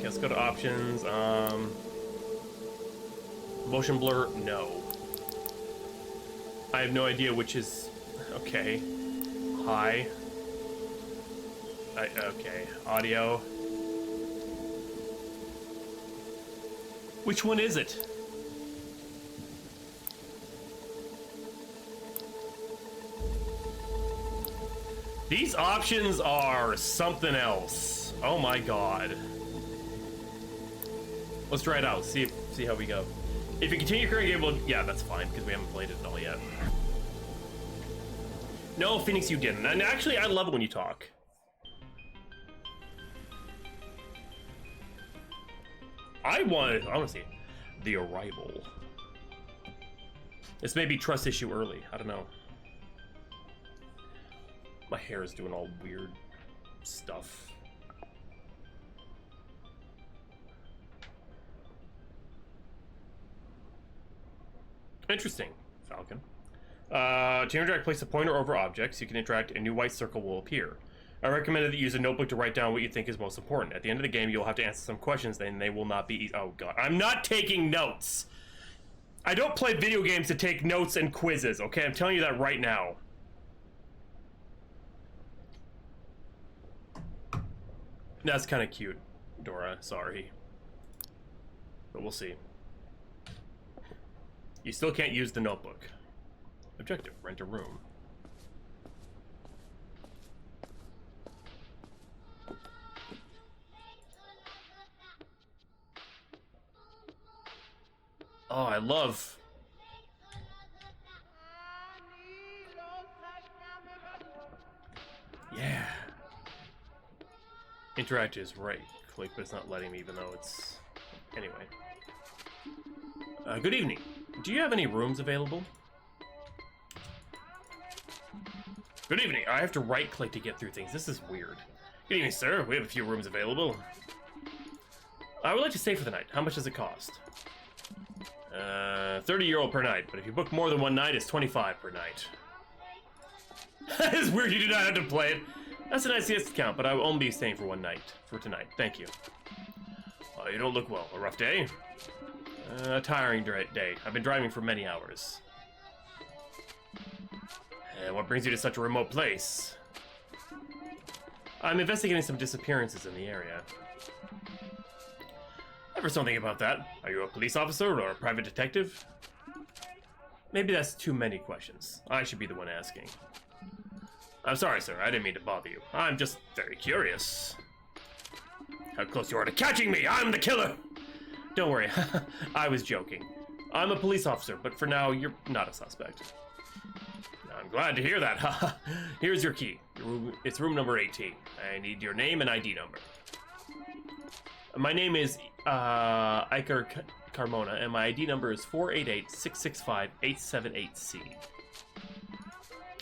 Okay, let's go to options. Motion blur, no. I have no idea which is... Okay. High. Okay. Audio. Which one is it? These options are something else. Oh my god. Let's try it out. See how we go. If you continue your current game, well, yeah, that's fine because we haven't played it at all yet. No, Phoenix, you didn't. And actually, I love it when you talk. I want to see The Arrival. This may be trust issue early. I don't know. My hair is doing all weird stuff. Interesting, Falcon. To interact, place a pointer over objects. You can interact, a new white circle will appear. I recommend that you use a notebook to write down what you think is most important. At the end of the game, you'll have to answer some questions, then they will not be easy. Oh god, I'm not taking notes! I don't play video games to take notes and quizzes, okay? I'm telling you that right now. That's kind of cute, Dora, sorry. But we'll see. You still can't use the notebook. Objective, rent a room. Oh, I love... Yeah. Interact is right click, but it's not letting me, even though it's... Anyway. Good evening. Do you have any rooms available? Good evening. I have to right click to get through things. This is weird. Good evening, sir. We have a few rooms available. I would like to stay for the night. How much does it cost? 30 euro per night, but if you book more than one night, it's 25 per night. That is weird, you do not have to play it. That's a nice discount, but I will only be staying for one night, for tonight. Thank you. You don't look well. A rough day? A tiring day. I've been driving for many hours. What brings you to such a remote place? I'm investigating some disappearances in the area. Ever something about that? Are you a police officer or a private detective? Maybe that's too many questions. I should be the one asking. I'm sorry, sir. I didn't mean to bother you. I'm just very curious. How close you are to catching me! I'm the killer! Don't worry. I was joking. I'm a police officer, but for now, you're not a suspect. I'm glad to hear that. Here's your key. It's room number 18. I need your name and ID number. My name is Iker Carmona, and my ID number is 488-665-878-C.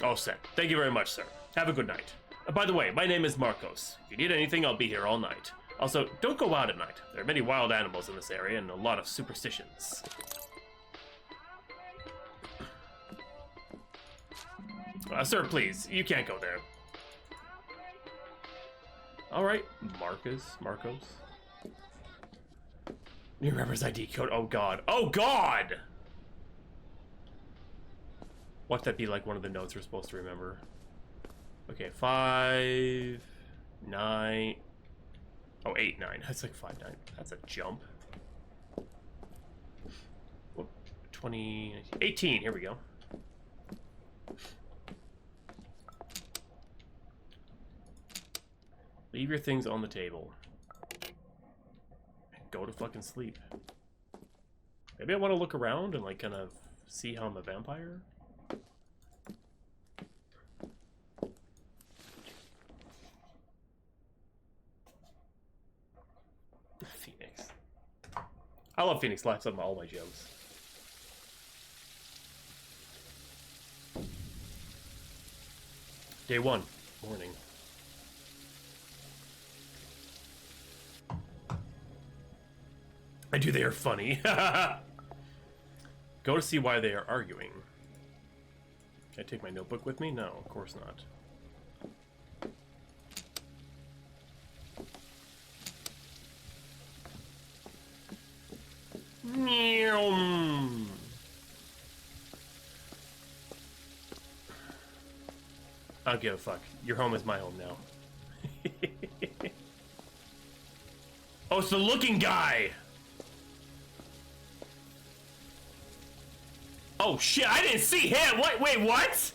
All set. Thank you very much, sir. Have a good night. By the way, my name is Marcos. If you need anything, I'll be here all night. Also, don't go out at night. There are many wild animals in this area and a lot of superstitions. Sir, please, you can't go there. All right, Marcos. He remembers ID code. Oh god. Oh god! What that be like one of the notes we're supposed to remember? Okay, 5, 9. Oh, 8, 9. That's like 5, 9. That's a jump. Whoop, 20, 18. Here we go. Leave your things on the table. Go to fucking sleep. Maybe I want to look around and like kind of see how I'm a vampire. Phoenix. I love Phoenix. Laughs at all my jokes. Day 1. Morning. I do, they are funny. Go to see why they are arguing. Can I take my notebook with me? No, of course not. I don't give a fuck. Your home is my home now. Oh, it's the looking guy! Oh shit, I didn't see him! What? Wait, what?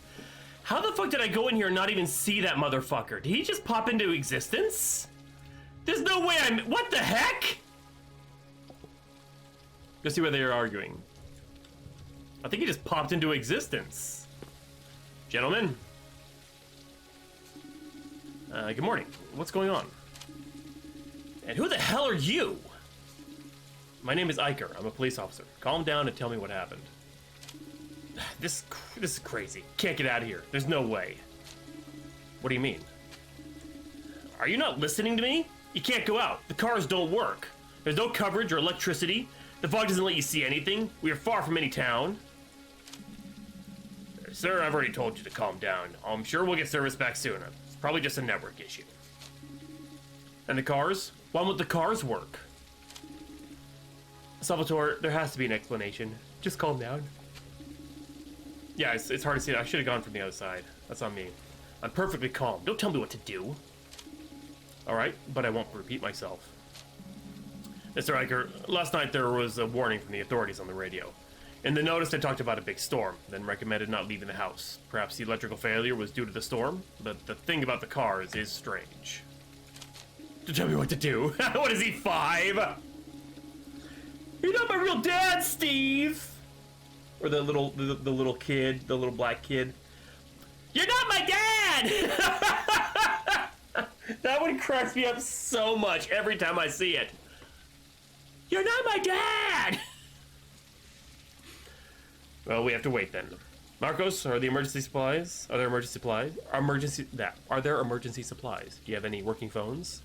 How the fuck did I go in here and not even see that motherfucker? Did he just pop into existence? There's no way what the heck? Go see where they are arguing. I think he just popped into existence. Gentlemen. Good morning. What's going on? And who the hell are you? My name is Iker. I'm a police officer. Calm down and tell me what happened. This is crazy. Can't get out of here. There's no way. What do you mean? Are you not listening to me? You can't go out. The cars don't work. There's no coverage or electricity. The fog doesn't let you see anything. We are far from any town. Sir, I've already told you to calm down. I'm sure we'll get service back soon. It's probably just a network issue. And the cars? Why won't the cars work? Salvatore, there has to be an explanation. Just calm down. Yeah, it's hard to see. I should have gone from the other side. That's on me. I'm perfectly calm. Don't tell me what to do. Alright, but I won't repeat myself. Mr. Iker, last night there was a warning from the authorities on the radio. In the notice, they talked about a big storm, then recommended not leaving the house. Perhaps the electrical failure was due to the storm, but the thing about the cars is strange. To tell me what to do? What is he, 5? You're not my real dad, Steve! Or the little kid, the little black kid. You're not my dad! That one cracks me up so much every time I see it. You're not my dad! Well, we have to wait then. Marcos, are there emergency supplies? Are there emergency supplies? Are there emergency supplies? Do you have any working phones?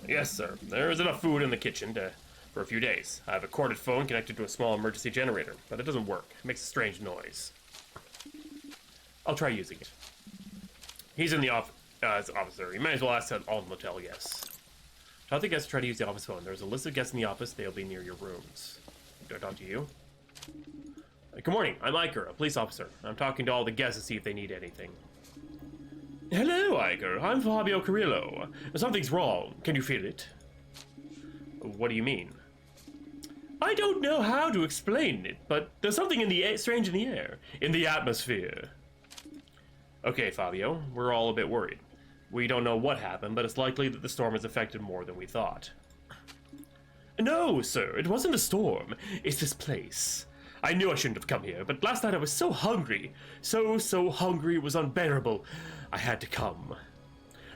Yes, sir. There is enough food in the kitchen for a few days. I have a corded phone connected to a small emergency generator, but it doesn't work. It makes a strange noise. I'll try using it. He's in the officer. You might as well ask all the motel guests. Tell the guests to try to use the office phone. There's a list of guests in the office. They'll be near your rooms. Do I talk to you? Good morning. I'm Iker, a police officer. I'm talking to all the guests to see if they need anything. Hello, Iker. I'm Fabio Carrillo. Something's wrong. Can you feel it? What do you mean? I don't know how to explain it, but there's something strange in the air, in the atmosphere. Okay, Fabio, we're all a bit worried. We don't know what happened, but it's likely that the storm has affected more than we thought. No, sir, it wasn't the storm. It's this place. I knew I shouldn't have come here, but last night I was so hungry. So hungry it was unbearable. I had to come.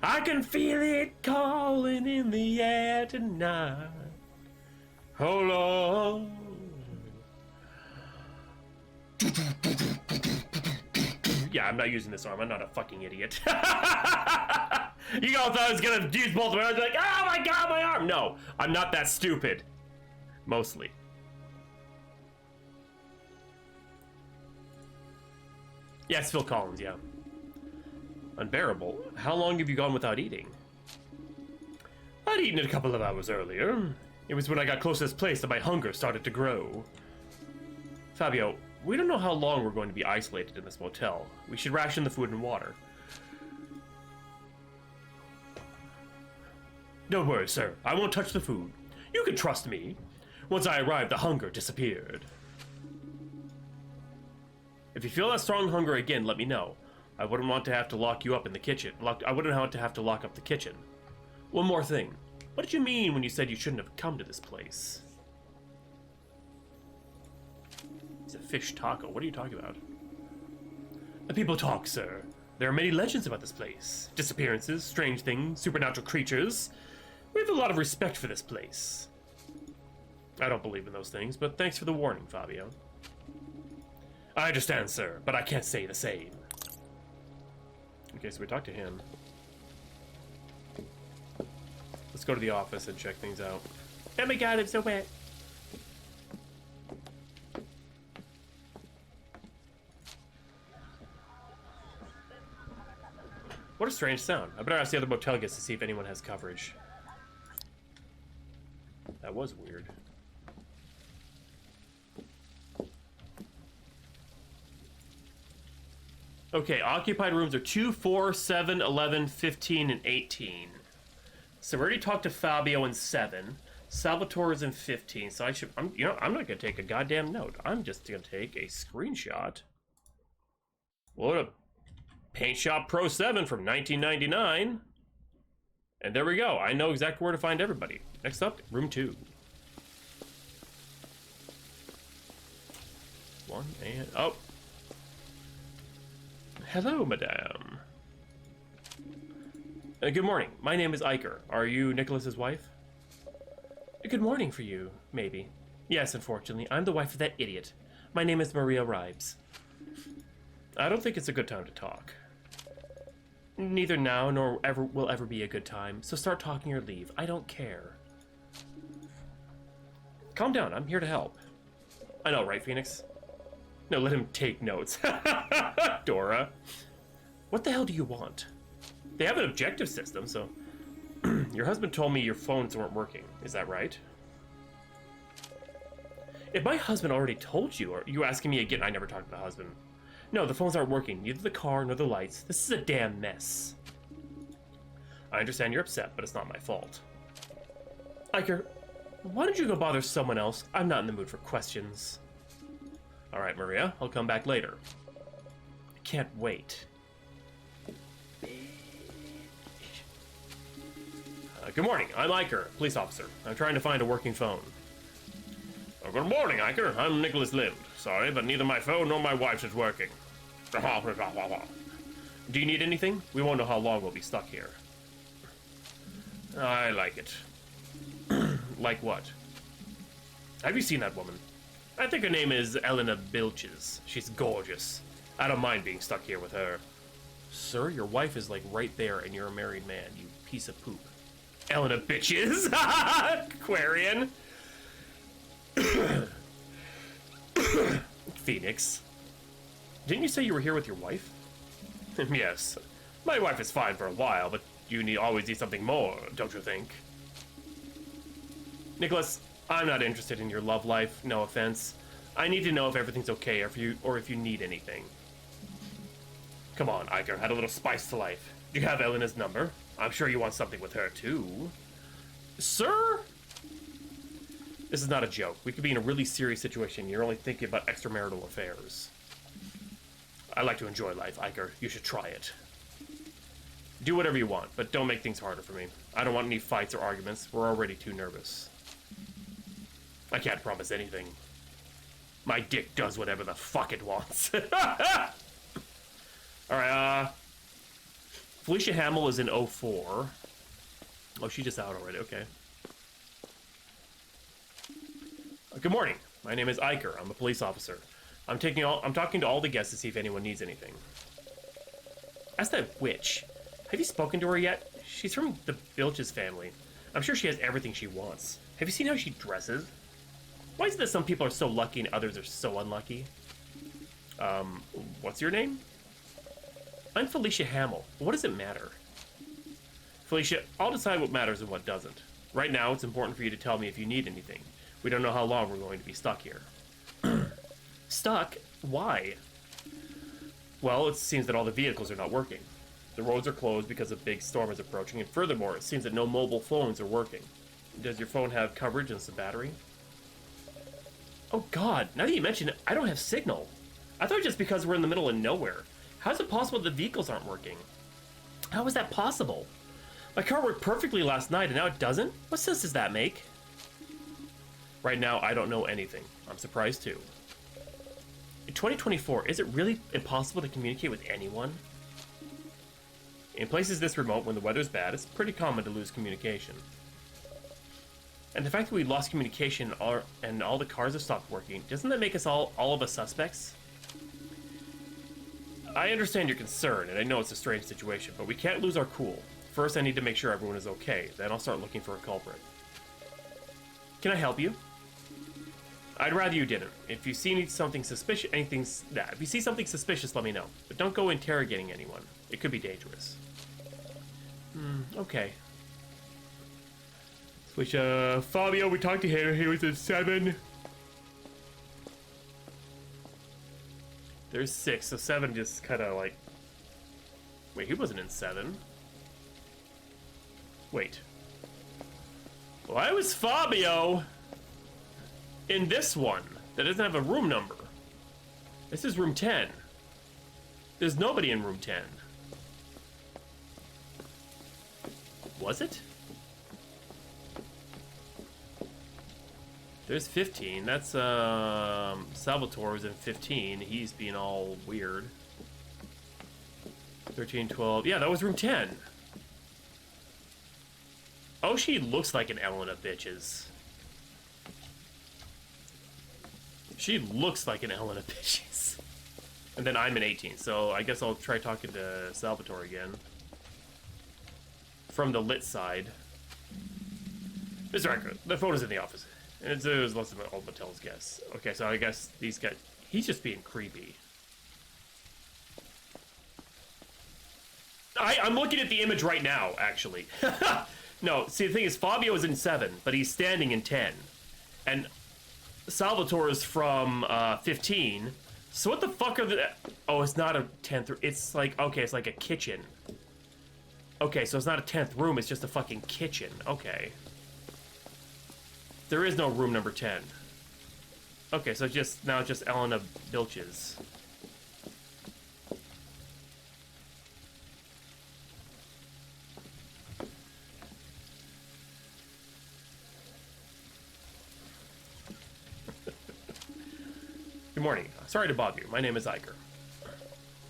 I can feel it calling in the air tonight. Hold on. Yeah, I'm not using this arm. I'm not a fucking idiot. You all thought I was gonna use both of them. I was like, oh my god, my arm! No, I'm not that stupid. Mostly. Yeah, it's Phil Collins, yeah. Unbearable? How long have you gone without eating? I'd eaten it a couple of hours earlier. It was when I got close to this place that my hunger started to grow. Fabio, we don't know how long we're going to be isolated in this motel. We should ration the food and water. Don't worry, sir. I won't touch the food. You can trust me. Once I arrived, the hunger disappeared. If you feel that strong hunger again, let me know. I wouldn't want to have to lock you up in the kitchen. I wouldn't want to have to lock up the kitchen. One more thing. What did you mean when you said you shouldn't have come to this place? It's a fish taco. What are you talking about? The people talk, sir. There are many legends about this place. Disappearances, strange things, supernatural creatures. We have a lot of respect for this place. I don't believe in those things, but thanks for the warning, Fabio. I understand, sir, but I can't say the same. Okay, so we talked to him. Let's go to the office and check things out. Oh my god, I'm so wet. What a strange sound. I better ask the other motel guests to see if anyone has coverage. That was weird. Okay, occupied rooms are 2, 4, 7, 11, 15, and 18. So we already talked to Fabio in 7. Salvatore is in 15, so I'm not gonna take a goddamn note. I'm just gonna take a screenshot. What a Paint Shop Pro 7 from 1999. And there we go. I know exactly where to find everybody. Next up, room 2. 1 and... oh. Hello, madame. Good morning. My name is Iker. Are you Nicholas's wife? Good morning for you, maybe. Yes, unfortunately. I'm the wife of that idiot. My name is Maria Ribes. I don't think it's a good time to talk. Neither now nor will ever be a good time, so start talking or leave. I don't care. Calm down, I'm here to help. I know, right, Phoenix? No, let him take notes. Dora. What the hell do you want? They have an objective system, so... Your husband told me your phones weren't working. Is that right? If my husband already told you, or are you asking me again? I never talked to the husband. No, the phones aren't working. Neither the car nor the lights. This is a damn mess. I understand you're upset, but it's not my fault. Iker, why don't you go bother someone else? I'm not in the mood for questions. Alright, Maria. I'll come back later. I can't wait. Good morning. I'm Iker, police officer. I'm trying to find a working phone. Oh, good morning, Iker. I'm Nicholas Lind. Sorry, but neither my phone nor my wife's is working. Do you need anything? We won't know how long we'll be stuck here. I like it. Like what? Have you seen that woman? I think her name is Elena Bilches. She's gorgeous. I don't mind being stuck here with her. Sir, your wife is like right there and you're a married man, you piece of poop. Elena Bitches! Aquarian! Phoenix. Didn't you say you were here with your wife? Yes. My wife is fine for a while, but you always need something more, don't you think? Nicholas, I'm not interested in your love life, no offense. I need to know if everything's okay or if you need anything. Come on, Iker, add a little spice to life. Do you have Elena's number? I'm sure you want something with her, too. Sir? This is not a joke. We could be in a really serious situation. You're only thinking about extramarital affairs. I like to enjoy life, Iker. You should try it. Do whatever you want, but don't make things harder for me. I don't want any fights or arguments. We're already too nervous. I can't promise anything. My dick does whatever the fuck it wants. Alright, Felicia Hamill is in 04. Oh, she's just out already, okay. Good morning. My name is Iker. I'm a police officer. I'm talking to all the guests to see if anyone needs anything. Ask that witch. Have you spoken to her yet? She's from the Bilches family. I'm sure she has everything she wants. Have you seen how she dresses? Why is it that some people are so lucky and others are so unlucky? What's your name? I'm Felicia Hamill. What does it matter? Felicia, I'll decide what matters and what doesn't. Right now, it's important for you to tell me if you need anything. We don't know how long we're going to be stuck here. Stuck? Why? Well, it seems that all the vehicles are not working. The roads are closed because a big storm is approaching, and furthermore, it seems that no mobile phones are working. Does your phone have coverage and some battery? Oh god, now that you mention it, I don't have signal. I thought it was just because we're in the middle of nowhere. How is it possible that the vehicles aren't working? How is that possible? My car worked perfectly last night and now it doesn't? What sense does that make? Right now, I don't know anything. I'm surprised too. In 2024, is it really impossible to communicate with anyone? In places this remote, when the weather's bad, it's pretty common to lose communication. And the fact that we lost communication and all the cars have stopped working, doesn't that make us all of us suspects? I understand your concern, and I know it's a strange situation, but we can't lose our cool. First, I need to make sure everyone is okay, then I'll start looking for a culprit. Can I help you? I'd rather you didn't. If you see something suspicious, if you see something suspicious, let me know. But don't go interrogating anyone. It could be dangerous. Okay. Which, Fabio, we talked to him. He was at 7. There's 6, so 7 just kind of like... Wait, he wasn't in 7. Wait. Why was Fabio in this one that doesn't have a room number? This is room 10. There's nobody in room 10. Was it? There's 15. That's, Salvatore was in 15. He's being all weird. 13, 12. Yeah, that was room 10. Oh, she looks like an Elena, bitches. She looks like an Elena, bitches. And then I'm an 18, so I guess I'll try talking to Salvatore again. From the lit side. Mr. Riker, the phone is in the office. It was less than all Mattel's guess. Okay, so I guess these guys... He's just being creepy. I'm looking at the image right now, actually. No, see, the thing is, Fabio is in 7, but he's standing in 10. And Salvatore is from 15. So what the fuck are the... Oh, it's not a 10th... It's like... Okay, it's like a kitchen. Okay, so it's not a 10th room, it's just a fucking kitchen. Okay. There is no room number 10. Okay, so now it's just Elena Bilches. Good morning. Sorry to bother you. My name is Iker.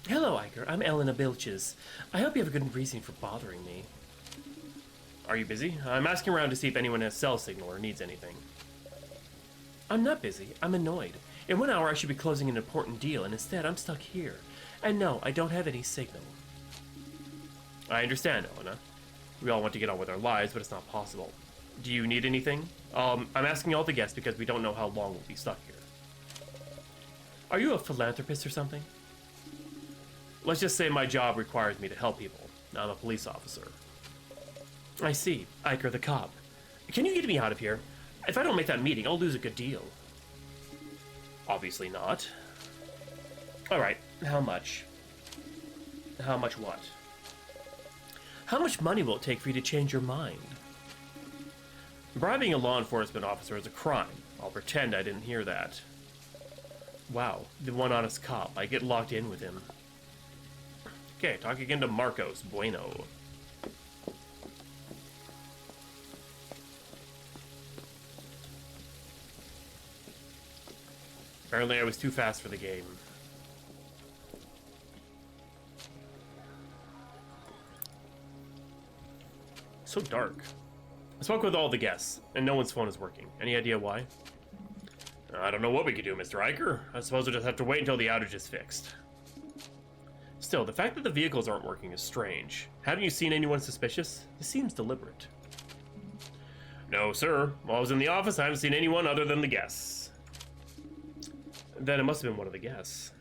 Hello, Iker. I'm Elena Bilches. I hope you have a good reason for bothering me. Are you busy? I'm asking around to see if anyone has cell signal or needs anything. I'm not busy. I'm annoyed. In 1 hour, I should be closing an important deal, and instead, I'm stuck here. And no, I don't have any signal. I understand, Elena. We all want to get on with our lives, but it's not possible. Do you need anything? I'm asking all the guests because we don't know how long we'll be stuck here. Are you a philanthropist or something? Let's just say my job requires me to help people. I'm a police officer. I see. Iker the cop. Can you get me out of here? If I don't make that meeting, I'll lose a good deal. Obviously not. Alright, how much? How much what? How much money will it take for you to change your mind? Bribing a law enforcement officer is a crime. I'll pretend I didn't hear that. Wow, the one honest cop. I get locked in with him. Okay, talk again to Marcos. Bueno. Apparently I was too fast for the game. So dark. I spoke with all the guests, and no one's phone is working. Any idea why? I don't know what we could do, Mr. Iker. I suppose we'll just have to wait until the outage is fixed. Still, the fact that the vehicles aren't working is strange. Haven't you seen anyone suspicious? This seems deliberate. No, sir. While I was in the office, I haven't seen anyone other than the guests. Then it must have been one of the guests.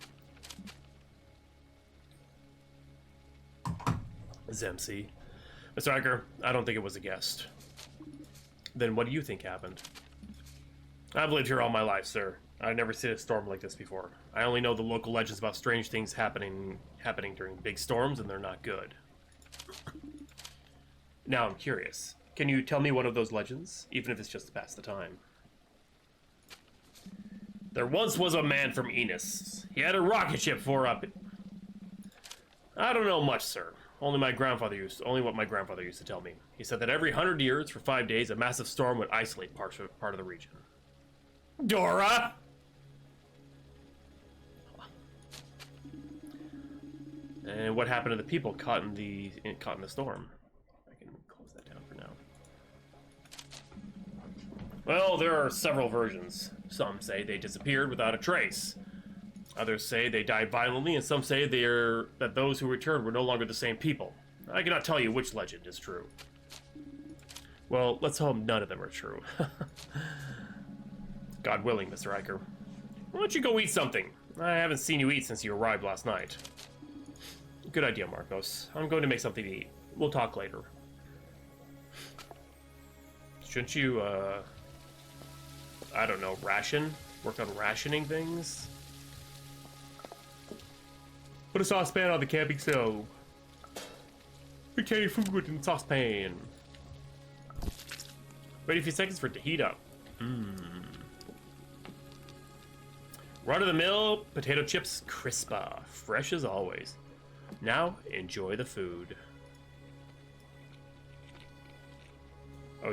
Zemsi. Mr. Iker, I don't think it was a guest. Then what do you think happened? I've lived here all my life, sir. I've never seen a storm like this before. I only know the local legends about strange things happening during big storms, and they're not good. Now I'm curious. Can you tell me one of those legends, even if it's just to pass the time? There once was a man from Enos. He had a rocket ship for up. I don't know much, sir. Only what my grandfather used to tell me. He said that every 100 years, for 5 days, a massive storm would isolate part of the region. Dora! And what happened to the people caught in the storm? I can close that down for now. Well, there are several versions. Some say they disappeared without a trace. Others say they died violently, and some say that those who returned were no longer the same people. I cannot tell you which legend is true. Well, let's hope none of them are true. God willing, Mr. Iker. Why don't you go eat something? I haven't seen you eat since you arrived last night. Good idea, Marcos. I'm going to make something to eat. We'll talk later. Shouldn't you, I don't know, ration? Work on rationing things? Put a saucepan on the camping stove. Retain food in saucepan. Wait a few seconds for it to heat up. Run-of-the-mill potato chips crispa. Fresh as always. Now, enjoy the food. Oh,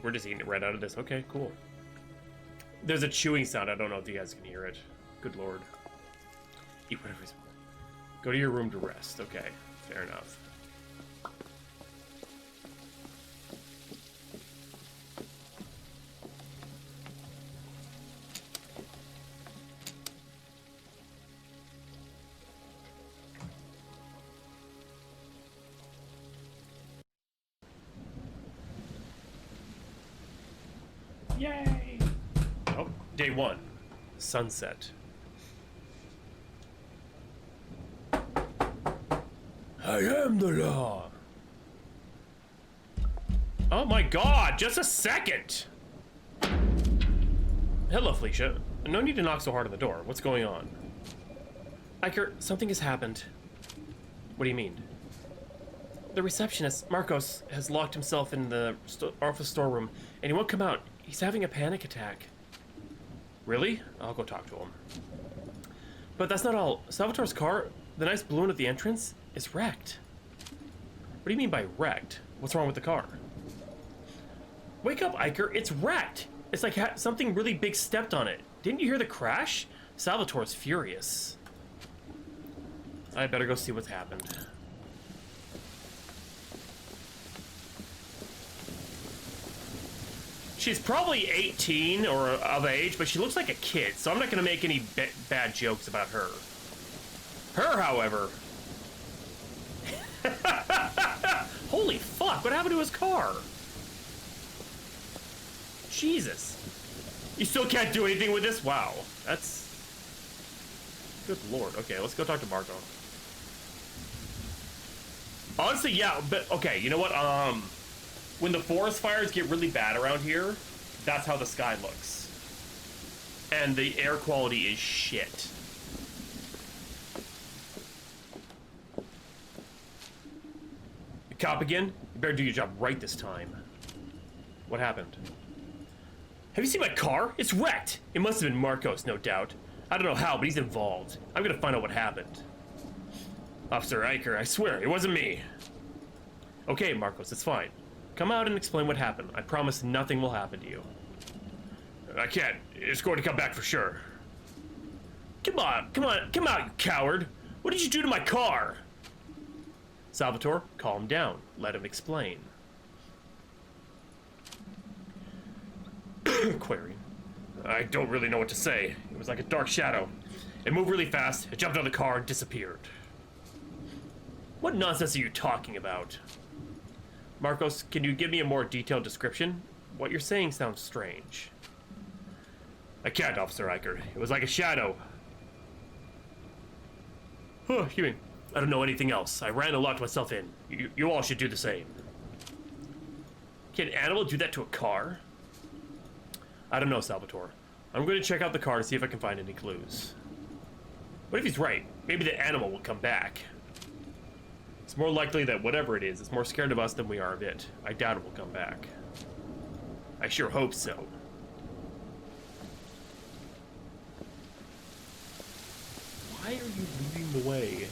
we're just eating it right out of this. Okay, cool. There's a chewing sound. I don't know if you guys can hear it. Good lord. Eat whatever's... Go to your room to rest. Okay, fair enough. Yay! Oh, day 1. Sunset. I am the law. Oh my god, just a second! Hello, Felicia. No need to knock so hard on the door. What's going on? Iker, something has happened. What do you mean? The receptionist, Marcos, has locked himself in the office storeroom, and he won't come out. He's having a panic attack. Really? I'll go talk to him. But that's not all. Salvatore's car, the nice balloon at the entrance, is wrecked. What do you mean by wrecked? What's wrong with the car? Wake up, Iker. It's wrecked. It's like something really big stepped on it. Didn't you hear the crash? Salvatore's furious. I better go see what's happened. She's probably 18 or of age, but she looks like a kid, so I'm not going to make any bad jokes about her. Her, however... Holy fuck, what happened to his car? Jesus. You still can't do anything with this? Wow, that's... Good lord. Okay, let's go talk to Marco. Honestly, yeah, but... Okay, you know what? When the forest fires get really bad around here, that's how the sky looks. And the air quality is shit. You cop again? You better do your job right this time. What happened? Have you seen my car? It's wrecked! It must have been Marcos, no doubt. I don't know how, but he's involved. I'm gonna find out what happened. Officer Iker, I swear, it wasn't me. Okay, Marcos, it's fine. Come out and explain what happened. I promise nothing will happen to you. I can't. It's going to come back for sure. Come on, come on, come out, you coward. What did you do to my car? Salvatore, calm down. Let him explain. Query. I don't really know what to say. It was like a dark shadow. It moved really fast, it jumped out of the car and disappeared. What nonsense are you talking about? Marcos, can you give me a more detailed description? What you're saying sounds strange. I can't, Officer Iker. It was like a shadow. Oh, excuse me. I don't know anything else. I ran and locked myself in. You all should do the same. Can an animal do that to a car? I don't know, Salvatore. I'm going to check out the car to see if I can find any clues. What if he's right? Maybe the animal will come back. It's more likely that whatever it is more scared of us than we are of it. I doubt it will come back. I sure hope so. Why are you leading the way?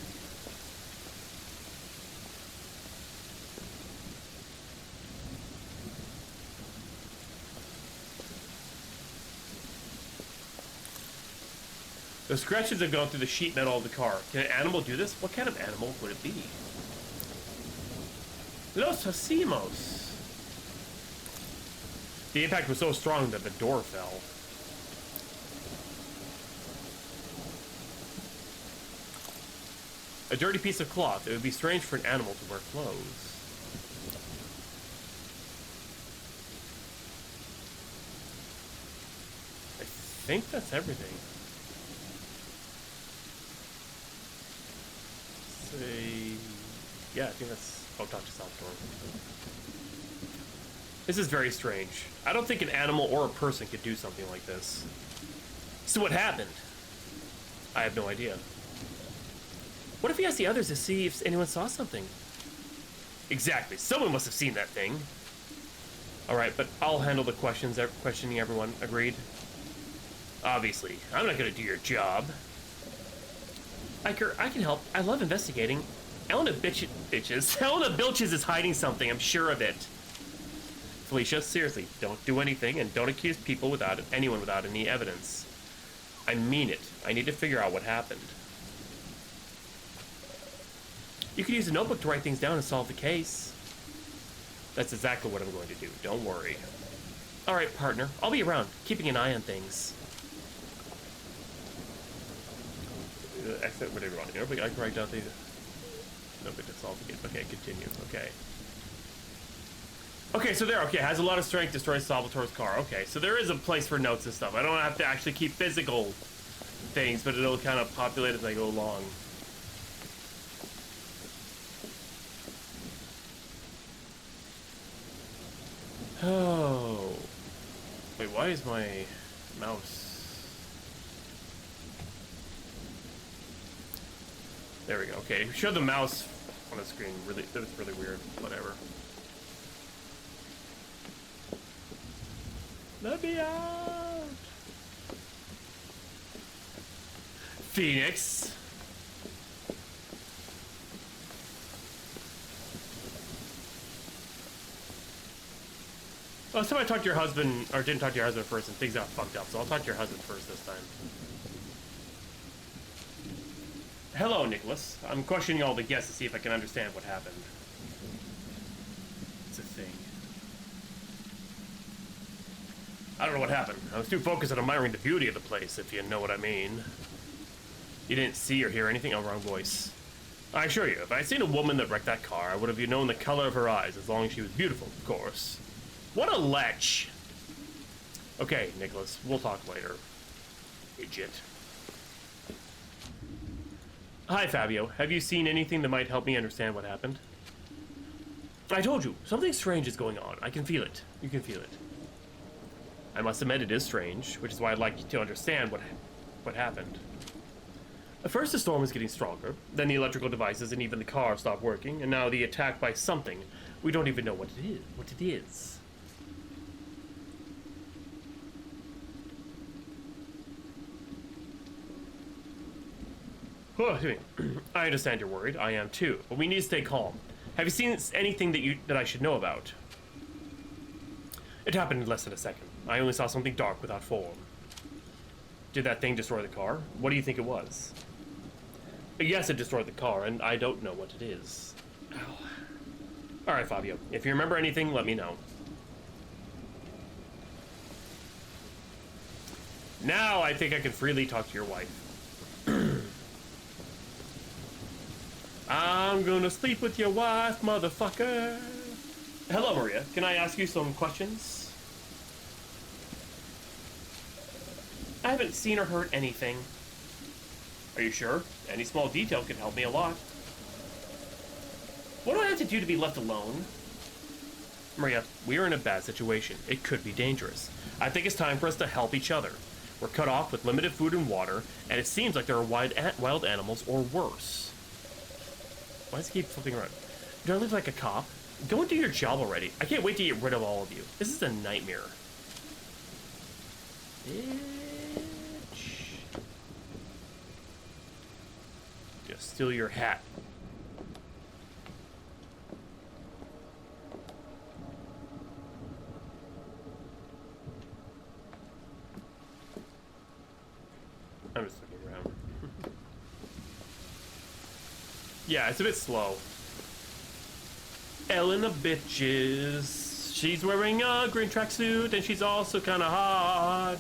The scratches have gone through the sheet metal of the car. Can an animal do this? What kind of animal would it be? Los Hacimos. The impact was so strong that the door fell. A dirty piece of cloth. It would be strange for an animal to wear clothes. I think that's everything. Yeah, I think that's... I'll talk to Salvatore. This is very strange. I don't think an animal or a person could do something like this. So what happened? I have no idea. What if he asked the others to see if anyone saw something? Exactly. Someone must have seen that thing. Alright, but I'll handle the questioning everyone. Agreed? Obviously. I'm not gonna do your job. Iker, I can help. I love investigating. Elena Bilches is hiding something. I'm sure of it. Felicia, seriously, don't do anything and don't accuse anyone without any evidence. I mean it. I need to figure out what happened. You can use a notebook to write things down and solve the case. That's exactly what I'm going to do. Don't worry. Alright, partner. I'll be around, keeping an eye on things. Exit whatever you want. I can write down the notebook to solve the case. Okay, continue. Okay. Okay, so there. Okay, has a lot of strength, destroys Salvatore's car. Okay, so there is a place for notes and stuff. I don't have to actually keep physical things, but it'll kind of populate as I go along. Oh. Wait, why is my mouse... There we go. Okay, show the mouse on the screen. Really, that was really weird. Whatever. Let me out! Phoenix! Well, somebody talked to your husband, or didn't talk to your husband first, and things got fucked up, so I'll talk to your husband first this time. Hello, Nicholas. I'm questioning all the guests to see if I can understand what happened. It's a thing. I don't know what happened. I was too focused on admiring the beauty of the place, if you know what I mean. You didn't see or hear anything? Oh, wrong voice. I assure you, if I had seen a woman that wrecked that car, I would have known the color of her eyes, as long as she was beautiful, of course. What a lech! Okay, Nicholas, we'll talk later. Idiot. Hi, Fabio. Have you seen anything that might help me understand what happened? I told you, something strange is going on. I can feel it. You can feel it. I must admit it is strange, which is why I'd like you to understand what happened. At first the storm was getting stronger, then the electrical devices and even the car stopped working, and now the attack by something. We don't even know what it is. Oh, I understand you're worried. I am too, but we need to stay calm. Have you seen anything that I should know about? It happened in less than a second. I only saw something dark without form. Did that thing destroy the car? What do you think it was? Yes, it destroyed the car, and I don't know what it is. Oh. Alright, Fabio. If you remember anything, let me know. Now I think I can freely talk to your wife. I'm gonna sleep with your wife, motherfucker. Hello, Maria. Can I ask you some questions? I haven't seen or heard anything. Are you sure? Any small detail could help me a lot. What do I have to do to be left alone? Maria, we are in a bad situation. It could be dangerous. I think it's time for us to help each other. We're cut off with limited food and water, and it seems like there are wild animals or worse. Why does it keep flipping around? Do I look like a cop? Go and do your job already. I can't wait to get rid of all of you. This is a nightmare. Bitch. Just steal your hat. I'm just looking around. Yeah, it's a bit slow. Elena bitches. She's wearing a green tracksuit and she's also kind of hot.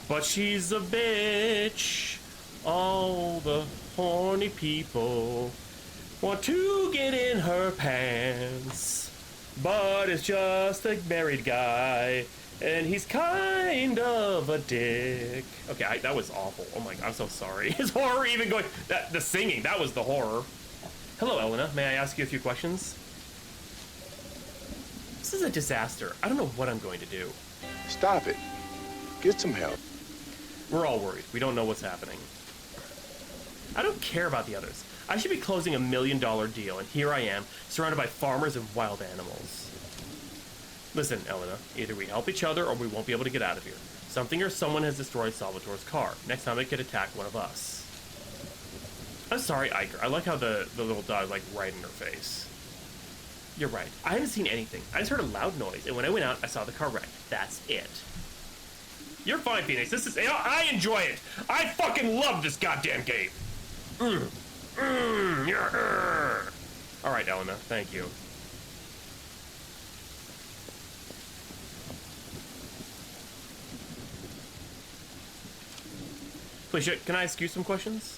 But she's a bitch. All the horny people want to get in her pants. But it's just a married guy. And he's kind of a dick. Okay, that was awful. Oh my god, I'm so sorry. Is horror even going... the singing, that was the horror. Hello, Elena. May I ask you a few questions? This is a disaster. I don't know what I'm going to do. Stop it. Get some help. We're all worried. We don't know what's happening. I don't care about the others. I should be closing $1 million deal, and here I am, surrounded by farmers and wild animals. Listen, Elena, either we help each other or we won't be able to get out of here. Something or someone has destroyed Salvatore's car. Next time it could attack one of us. I'm sorry, Iker. I like how the little dog like right in her face. You're right. I haven't seen anything. I just heard a loud noise, and when I went out, I saw the car wrecked. That's it. You're fine, Phoenix. This is... I enjoy it. I fucking love this goddamn game. Yeah. All right, Elena. Thank you. Felicia, can I ask you some questions?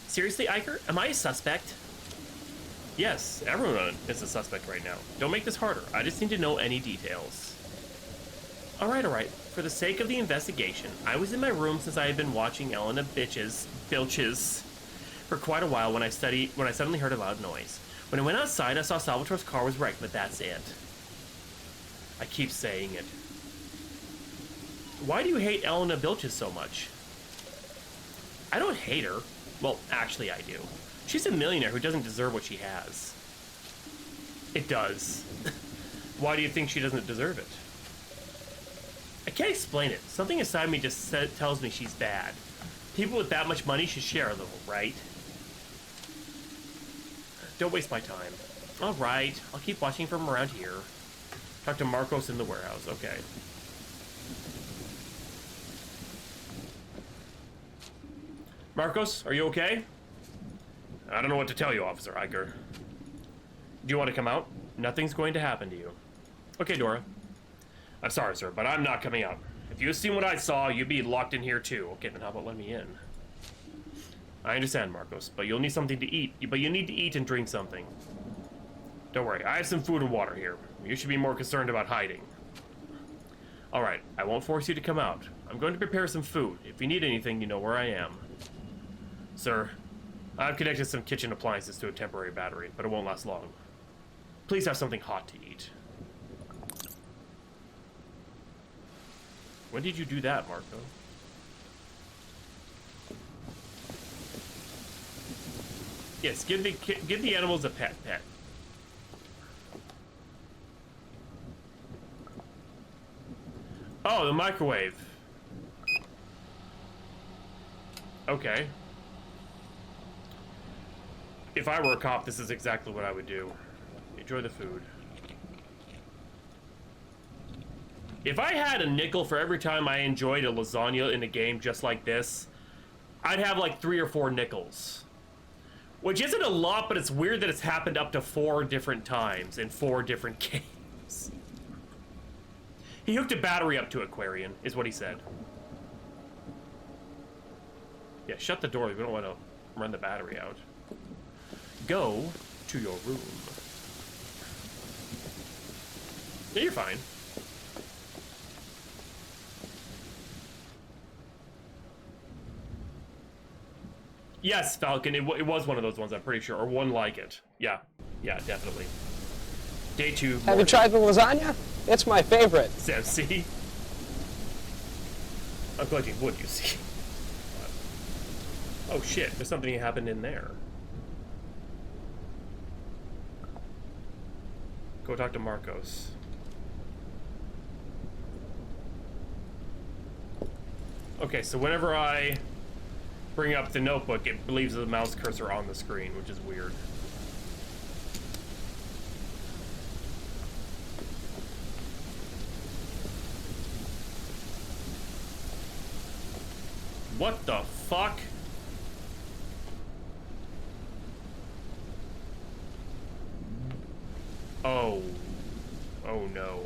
Seriously, Iker? Am I a suspect? Yes, everyone is a suspect right now. Don't make this harder. I just need to know any details. All right. For the sake of the investigation, I was in my room since I had been watching Elena Bilches for quite a while when I suddenly heard a loud noise. When I went outside, I saw Salvatore's car was wrecked, but that's it. I keep saying it. Why do you hate Elena Bilches so much? I don't hate her. Well, actually I do. She's a millionaire who doesn't deserve what she has. It does. Why do you think she doesn't deserve it? I can't explain it. Something inside me just tells me she's bad. People with that much money should share a little, right? Don't waste my time. All right, I'll keep watching from around here. Talk to Marcos in the warehouse. Okay. Marcos, are you okay? I don't know what to tell you, Officer Iker. Do you want to come out? Nothing's going to happen to you. Okay, Dora. I'm sorry, sir, but I'm not coming out. If you had seen what I saw, you'd be locked in here too. Okay, then how about let me in? I understand, Marcos, but you'll need something to eat. But you need to eat and drink something. Don't worry, I have some food and water here. You should be more concerned about hiding. Alright, I won't force you to come out. I'm going to prepare some food. If you need anything, you know where I am. Sir, I've connected some kitchen appliances to a temporary battery, but it won't last long. Please have something hot to eat. When did you do that, Marco? Yes, give the animals a pet. Oh, the microwave. Okay. If I were a cop, this is exactly what I would do. Enjoy the food. If I had a nickel for every time I enjoyed a lasagna in a game just like this, I'd have like 3 or 4 nickels. Which isn't a lot, but it's weird that it's happened up to 4 different times in 4 different games. He hooked a battery up to Aquarian, is what he said. Yeah, shut the door. We don't want to run the battery out. Go to your room. Yeah, you're fine. Yes, Falcon, it was one of those ones, I'm pretty sure, or one like it. Yeah, definitely. Day 2. Have you tried the lasagna? It's my favorite. Sam, see? I'm collecting wood, you see. Oh shit, there's something that happened in there. Go talk to Marcos. Okay, so whenever I bring up the notebook, it leaves the mouse cursor on the screen, which is weird. What the fuck? Oh. Oh no.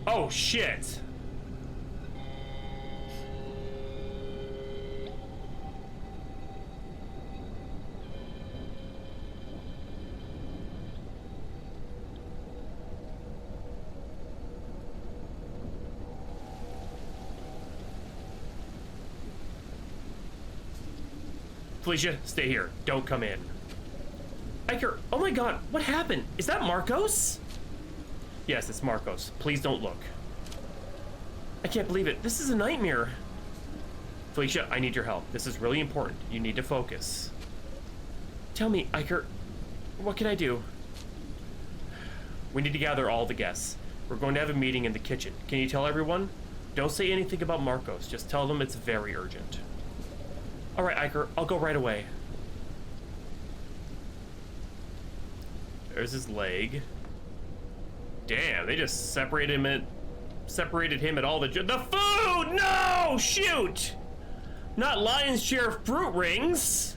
Oh shit. Felicia, stay here. Don't come in. Iker, oh my god, what happened? Is that Marcos? Yes, it's Marcos. Please don't look. I can't believe it. This is a nightmare. Felicia, I need your help. This is really important. You need to focus. Tell me, Iker, what can I do? We need to gather all the guests. We're going to have a meeting in the kitchen. Can you tell everyone? Don't say anything about Marcos. Just tell them it's very urgent. All right, Iker, I'll go right away. There's his leg. Damn, they just separated him at all the food! No! Shoot! Not lion's share fruit rings!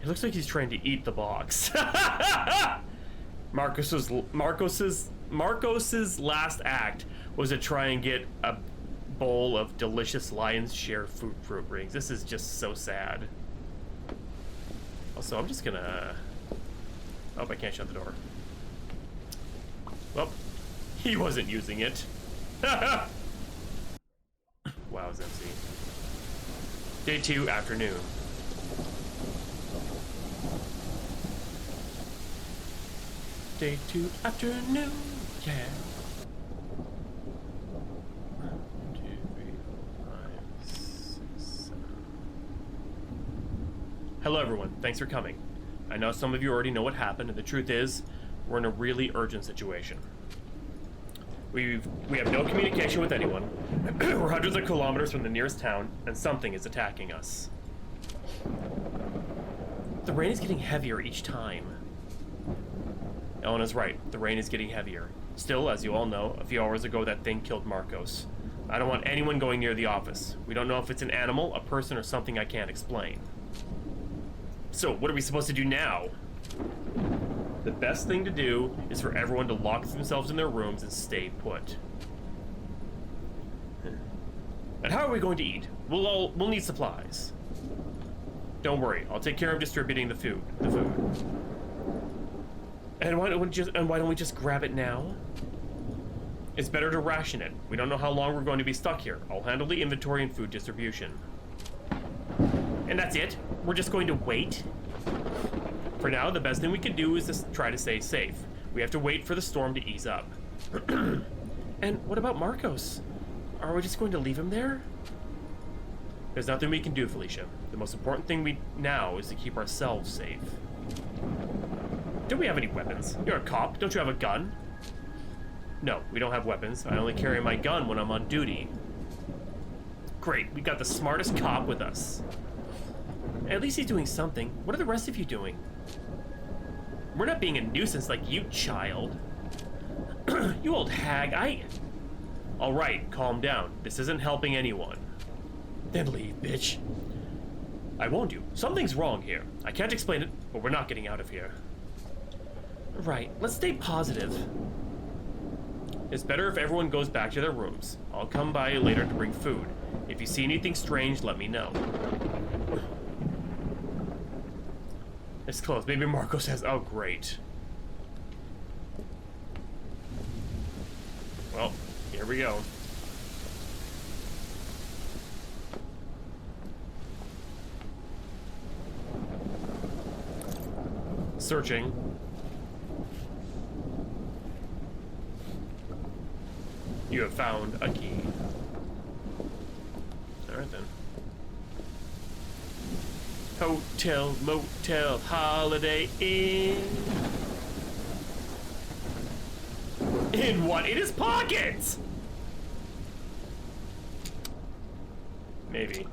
It looks like he's trying to eat the box. Marcos's last act was to try and get a bowl of delicious lion's share fruit rings. This is just so sad. Also, I'm just gonna... Oh, I can't shut the door. Well, he wasn't using it. Wow, it's empty. Day 2, afternoon. Day 2, afternoon, yeah. 1, 2, 3, 4, 5, 6, 7. Hello, everyone. Thanks for coming. I know some of you already know what happened, and the truth is, we're in a really urgent situation. We have no communication with anyone. We're hundreds of kilometers from the nearest town, and something is attacking us. The rain is getting heavier each time. Elena's right. The rain is getting heavier. Still, as you all know, a few hours ago that thing killed Marcos. I don't want anyone going near the office. We don't know if it's an animal, a person, or something I can't explain. So, what are we supposed to do now? The best thing to do is for everyone to lock themselves in their rooms and stay put. And how are we going to eat? We'll need supplies. Don't worry, I'll take care of distributing the food. And why don't we just grab it now? It's better to ration it. We don't know how long we're going to be stuck here. I'll handle the inventory and food distribution. And that's it? We're just going to wait? For now, the best thing we can do is just try to stay safe. We have to wait for the storm to ease up. And what about Marcos? Are we just going to leave him there? There's nothing we can do, Felicia. The most important thing now is to keep ourselves safe. Do we have any weapons? You're a cop. Don't you have a gun? No, we don't have weapons. I only carry my gun when I'm on duty. Great, we got the smartest cop with us. At least he's doing something. What are the rest of you doing? We're not being a nuisance like you, child. You old hag, All right, calm down. This isn't helping anyone. Then leave, bitch. I warned you. Something's wrong here. I can't explain it, but we're not getting out of here. Right, let's stay positive. It's better if everyone goes back to their rooms. I'll come by later to bring food. If you see anything strange, let me know. It's close. Maybe Marco says, oh, great. Well, here we go. Searching. You have found a key. Alright then. Hotel, motel, holiday inn. In what? In his pockets! Maybe.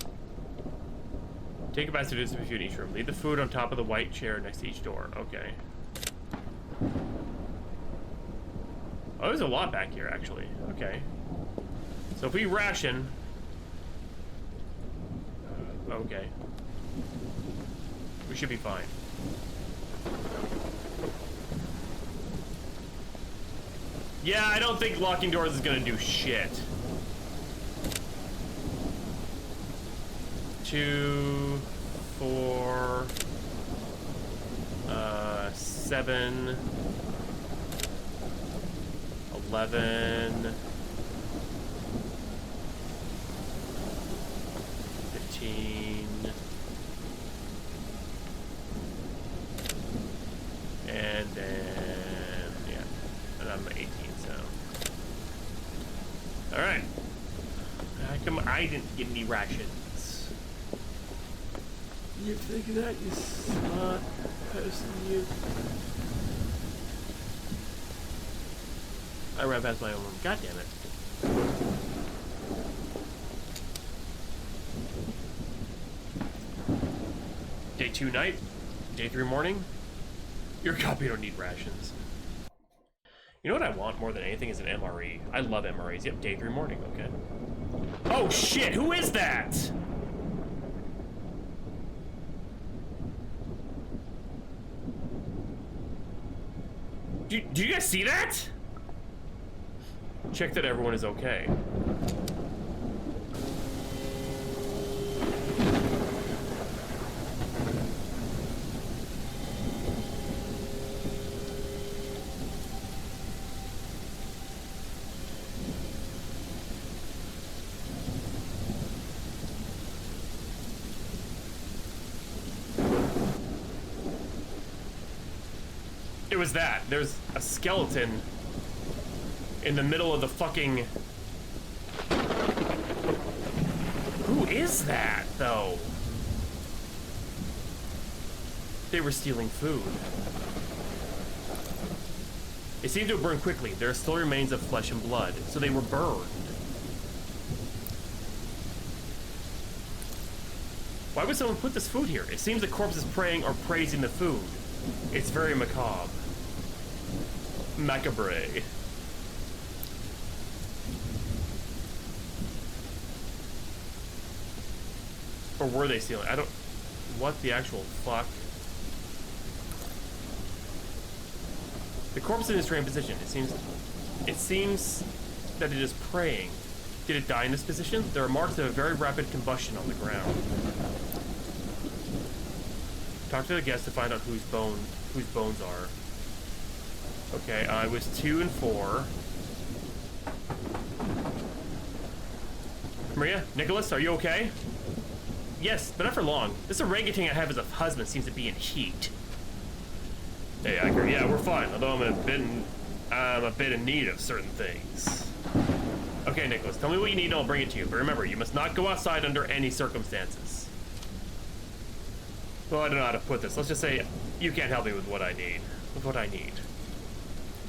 Take a basket to distribute in each room. Leave the food on top of the white chair next to each door. Okay. Oh, there's a lot back here, actually. Okay. So if we ration... okay. We should be fine. Yeah, I don't think locking doors is gonna do shit. 2, 4, 7, 11, 15, and then, yeah, and I'm 18, so. Alright. How come I didn't get any rations? You think that, you smart person, you. I ran past my own room. God damn it. Day 2 night. Day 3 morning. Your copy don't need rations. You know what I want more than anything is an MRE. I love MREs. Yep, day 3 morning, okay. Oh shit, who is that? Do you guys see that? Check that everyone is okay. It was that. There's a skeleton in the middle of the fucking... Who is that, though? They were stealing food. It seemed to have burned quickly. There are still remains of flesh and blood, so they were burned. Why would someone put this food here? It seems the corpse is praying or praising the food. It's very macabre. Macabre. Or were they stealing? I don't... What the actual fuck? The corpse is in a strange position. It seems that it is praying. Did it die in this position? There are marks of a very rapid combustion on the ground. Talk to the guests to find out whose bones are. Okay, it was 2 and 4. Maria? Nicholas, are you okay? Yes, but not for long. This orangutan I have as a husband seems to be in heat. Hey, Iker, yeah, we're fine, although I'm a bit in need of certain things. Okay, Nicholas, tell me what you need and I'll bring it to you. But remember, you must not go outside under any circumstances. Well, I don't know how to put this. Let's just say you can't help me with what I need.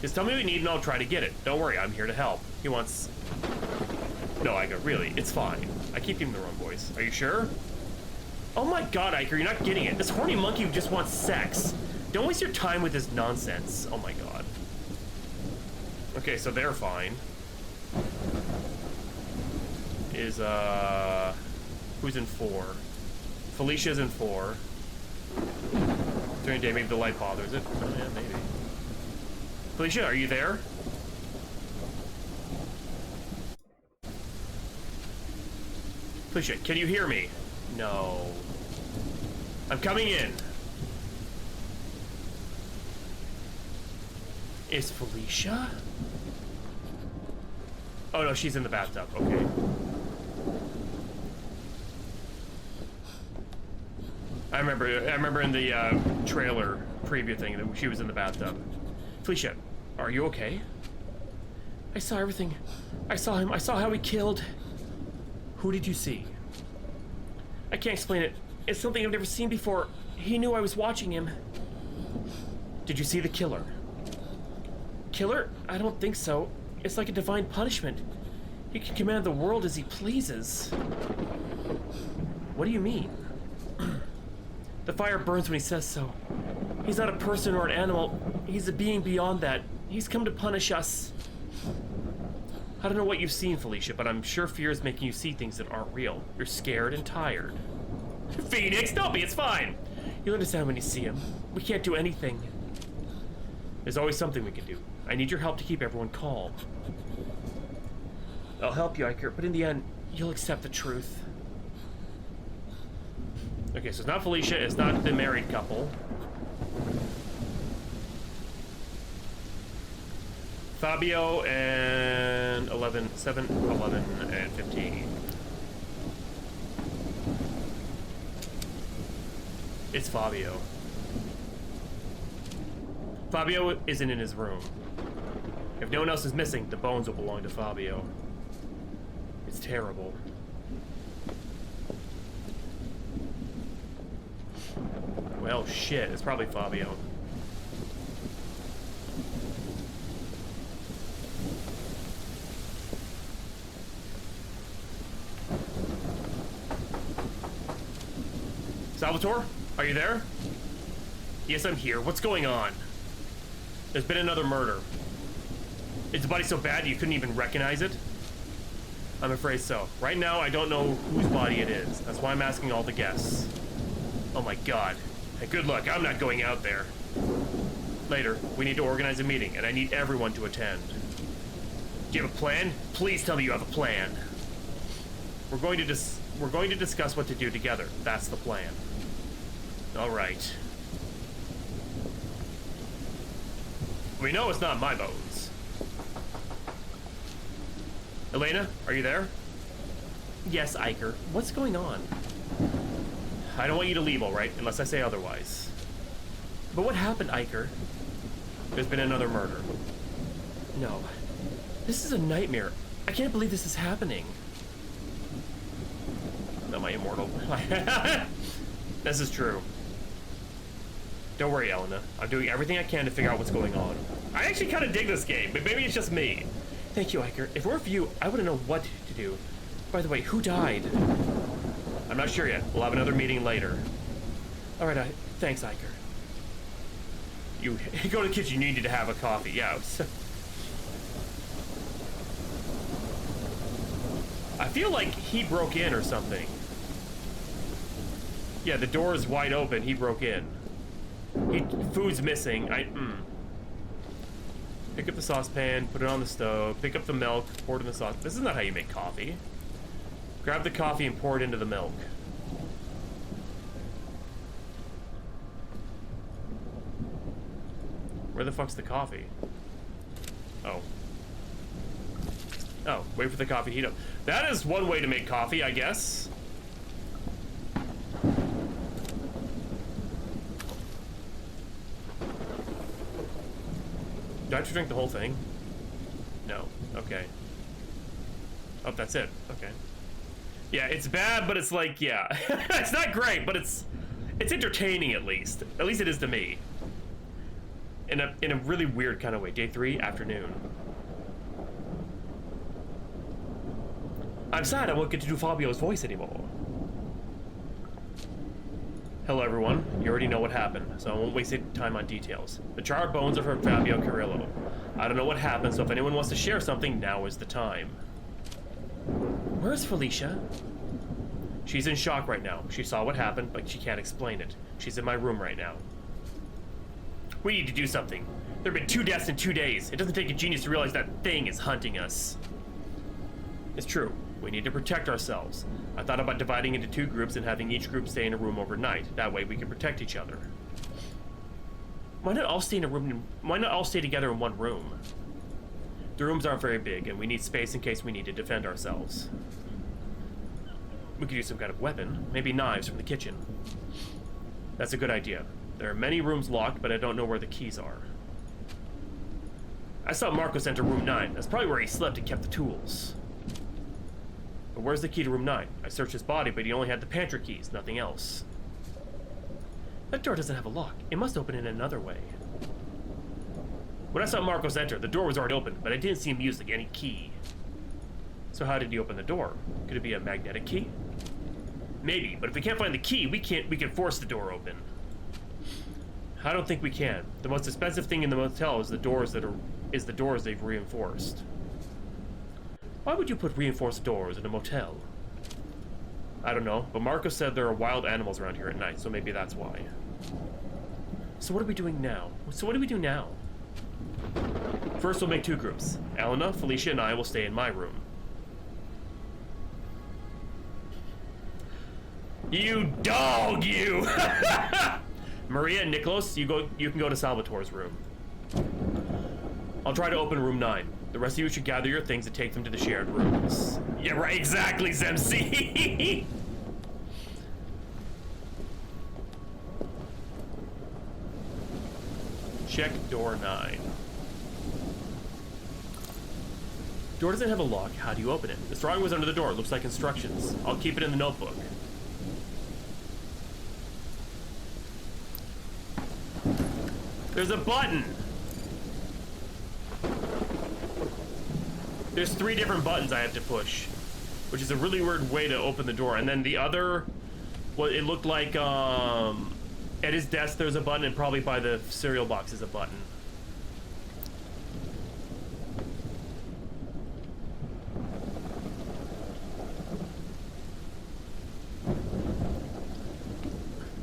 Just tell me what you need and I'll try to get it. Don't worry, I'm here to help. He wants... No, Iker, really, it's fine. I keep giving the wrong voice. Are you sure? Oh my god, Iker, you're not getting it. This horny monkey who just wants sex. Don't waste your time with this nonsense. Oh my god. Okay, so they're fine. Who's in 4? Felicia's in 4. During the day, maybe the light bothers it. Oh yeah, maybe. Felicia, are you there? Felicia, can you hear me? No. I'm coming in. Is Felicia? Oh no, she's in the bathtub. Okay. I remember in the trailer preview thing that she was in the bathtub. Felicia, are you okay? I saw everything. I saw him. I saw how he killed. Who did you see? I can't explain it. It's something I've never seen before. He knew I was watching him. Did you see the killer? Killer? I don't think so. It's like a divine punishment. He can command the world as he pleases. What do you mean? The fire burns when he says so. He's not a person or an animal. He's a being beyond that. He's come to punish us. I don't know what you've seen, Felicia, but I'm sure fear is making you see things that aren't real. You're scared and tired. Phoenix, don't be, it's fine. You'll understand when you see him. We can't do anything. There's always something we can do. I need your help to keep everyone calm. I'll help you, Iker, but in the end, you'll accept the truth. Okay, so it's not Felicia, it's not the married couple. Fabio and 7, 11, and 15. It's Fabio. Fabio isn't in his room. If no one else is missing, the bones will belong to Fabio. It's terrible. Well, shit, it's probably Fabio. Salvatore, are you there? Yes, I'm here. What's going on? There's been another murder. Is the body so bad you couldn't even recognize it? I'm afraid so. Right now, I don't know whose body it is. That's why I'm asking all the guests. Oh my god. Hey, good luck. I'm not going out there. Later, we need to organize a meeting, and I need everyone to attend. Do you have a plan? Please tell me you have a plan. We're going to discuss what to do together. That's the plan. All right. We know it's not my bones. Elena, are you there? Yes, Iker. What's going on? I don't want you to leave, all right? Unless I say otherwise. But what happened, Iker? There's been another murder. No. This is a nightmare. I can't believe this is happening. Am I immortal? This is true. Don't worry, Elena. I'm doing everything I can to figure out what's going on. I actually kind of dig this game, but maybe it's just me. Thank you, Iker. If it were for you, I wouldn't know what to do. By the way, who died? I'm not sure yet. We'll have another meeting later. All right, thanks, Iker. You go to the kitchen. You needed to have a coffee. Yeah. I feel like he broke in or something. Yeah, the door is wide open. He broke in. Food's missing. Pick up the saucepan, put it on the stove, pick up the milk, pour it in the sauce. This is not how you make coffee. Grab the coffee and pour it into the milk. Where the fuck's the coffee? Oh. Oh, wait for the coffee to heat up. That is one way to make coffee, I guess. Do I have to drink the whole thing? No. Okay. Oh, that's it. Okay. Yeah, it's bad, but it's like, yeah. It's not great, but it's entertaining at least. At least it is to me. In a really weird kind of way. Day 3, afternoon. I'm sad I won't get to do Fabio's voice anymore. Hello, everyone. You already know what happened, so I won't waste time on details. The charred bones are from Fabio Carrillo. I don't know what happened, so if anyone wants to share something, now is the time. Where's Felicia? She's in shock right now. She saw what happened, but she can't explain it. She's in my room right now. We need to do something. There have been 2 deaths in 2 days. It doesn't take a genius to realize that thing is hunting us. It's true. We need to protect ourselves. I thought about dividing into 2 groups and having each group stay in a room overnight. That way we can protect each other. Why not all stay in a room? Why not all stay together in one room? The rooms aren't very big, and we need space in case we need to defend ourselves. We could use some kind of weapon, maybe knives from the kitchen. That's a good idea. There are many rooms locked, but I don't know where the keys are. I saw Marcos enter room 9. That's probably where he slept and kept the tools. But where's the key to room 9? I searched his body, but he only had the pantry keys, nothing else. That door doesn't have a lock. It must open in another way. When I saw Marcos enter, the door was already open, but I didn't see him use any key. So how did he open the door? Could it be a magnetic key? Maybe, but if we can't find the key, we can force the door open. I don't think we can. The most expensive thing in the motel is the doors they've reinforced. Why would you put reinforced doors in a motel? I don't know, but Marcos said there are wild animals around here at night, so maybe that's why. So what are we doing now? First, we'll make 2 groups. Elena, Felicia, and I will stay in my room. You dog, you! Maria and Nicholas, you can go to Salvatore's room. I'll try to open room 9. The rest of you should gather your things and take them to the shared rooms. Yeah, right, exactly, Zemsi! Check door 9. Door doesn't have a lock. How do you open it? The drawing was under the door. It looks like instructions. I'll keep it in the notebook. There's a button. There's 3 different buttons I have to push, which is a really weird way to open the door. And then the other, well, it looked like at his desk there's a button, and probably by the cereal box is a button.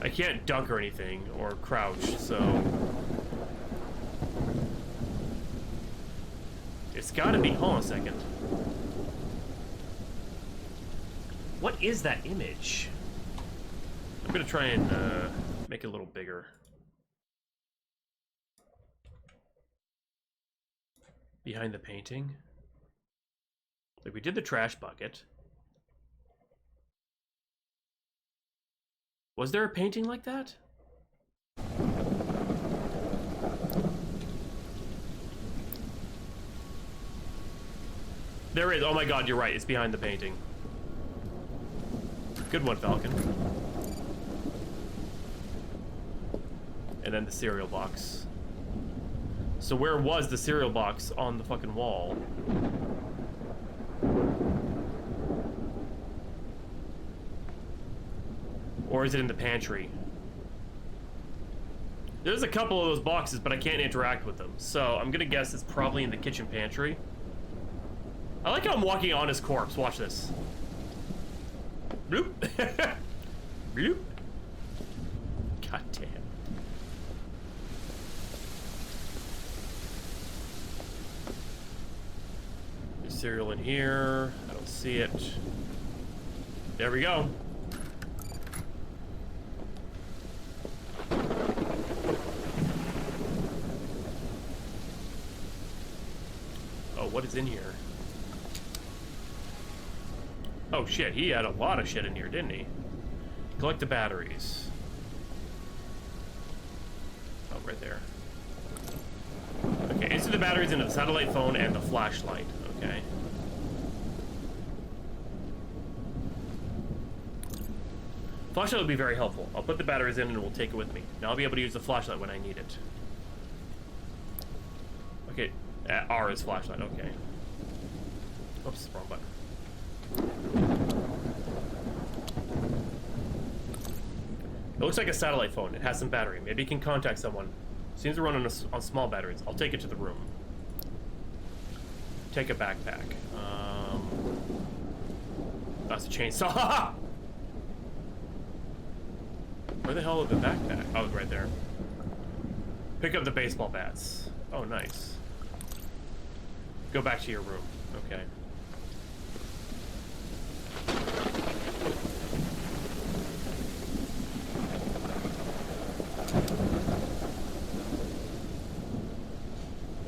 I can't duck or anything, or crouch, so... It's gotta be... Hold on a second. What is that image? I'm gonna try and make it a little bigger. Behind the painting. Like, we did the trash bucket. Was there a painting like that? There is. Oh my god, you're right. It's behind the painting. Good one, Falcon. And then the cereal box. So where was the cereal box on the fucking wall? Or is it in the pantry? There's a couple of those boxes, but I can't interact with them. So I'm gonna guess it's probably in the kitchen pantry. I like how I'm walking on his corpse. Watch this. Bloop. Bloop. God damn. There's cereal in here. I don't see it. There we go. Oh, what is in here? Oh shit, he had a lot of shit in here, didn't he? Collect the batteries. Oh, right there. Okay, insert the batteries into the satellite phone and the flashlight. Okay. Flashlight would be very helpful. I'll put the batteries in and we'll take it with me. Now I'll be able to use the flashlight when I need it. Okay, R is flashlight, okay. Oops, wrong button. It looks like a satellite phone. It has some battery. Maybe it can contact someone. Seems to run on small batteries. I'll take it to the room. Take a backpack. That's a chainsaw. Where the hell is the backpack? Oh, it's right there. Pick up the baseball bats. Oh, nice. Go back to your room. Okay.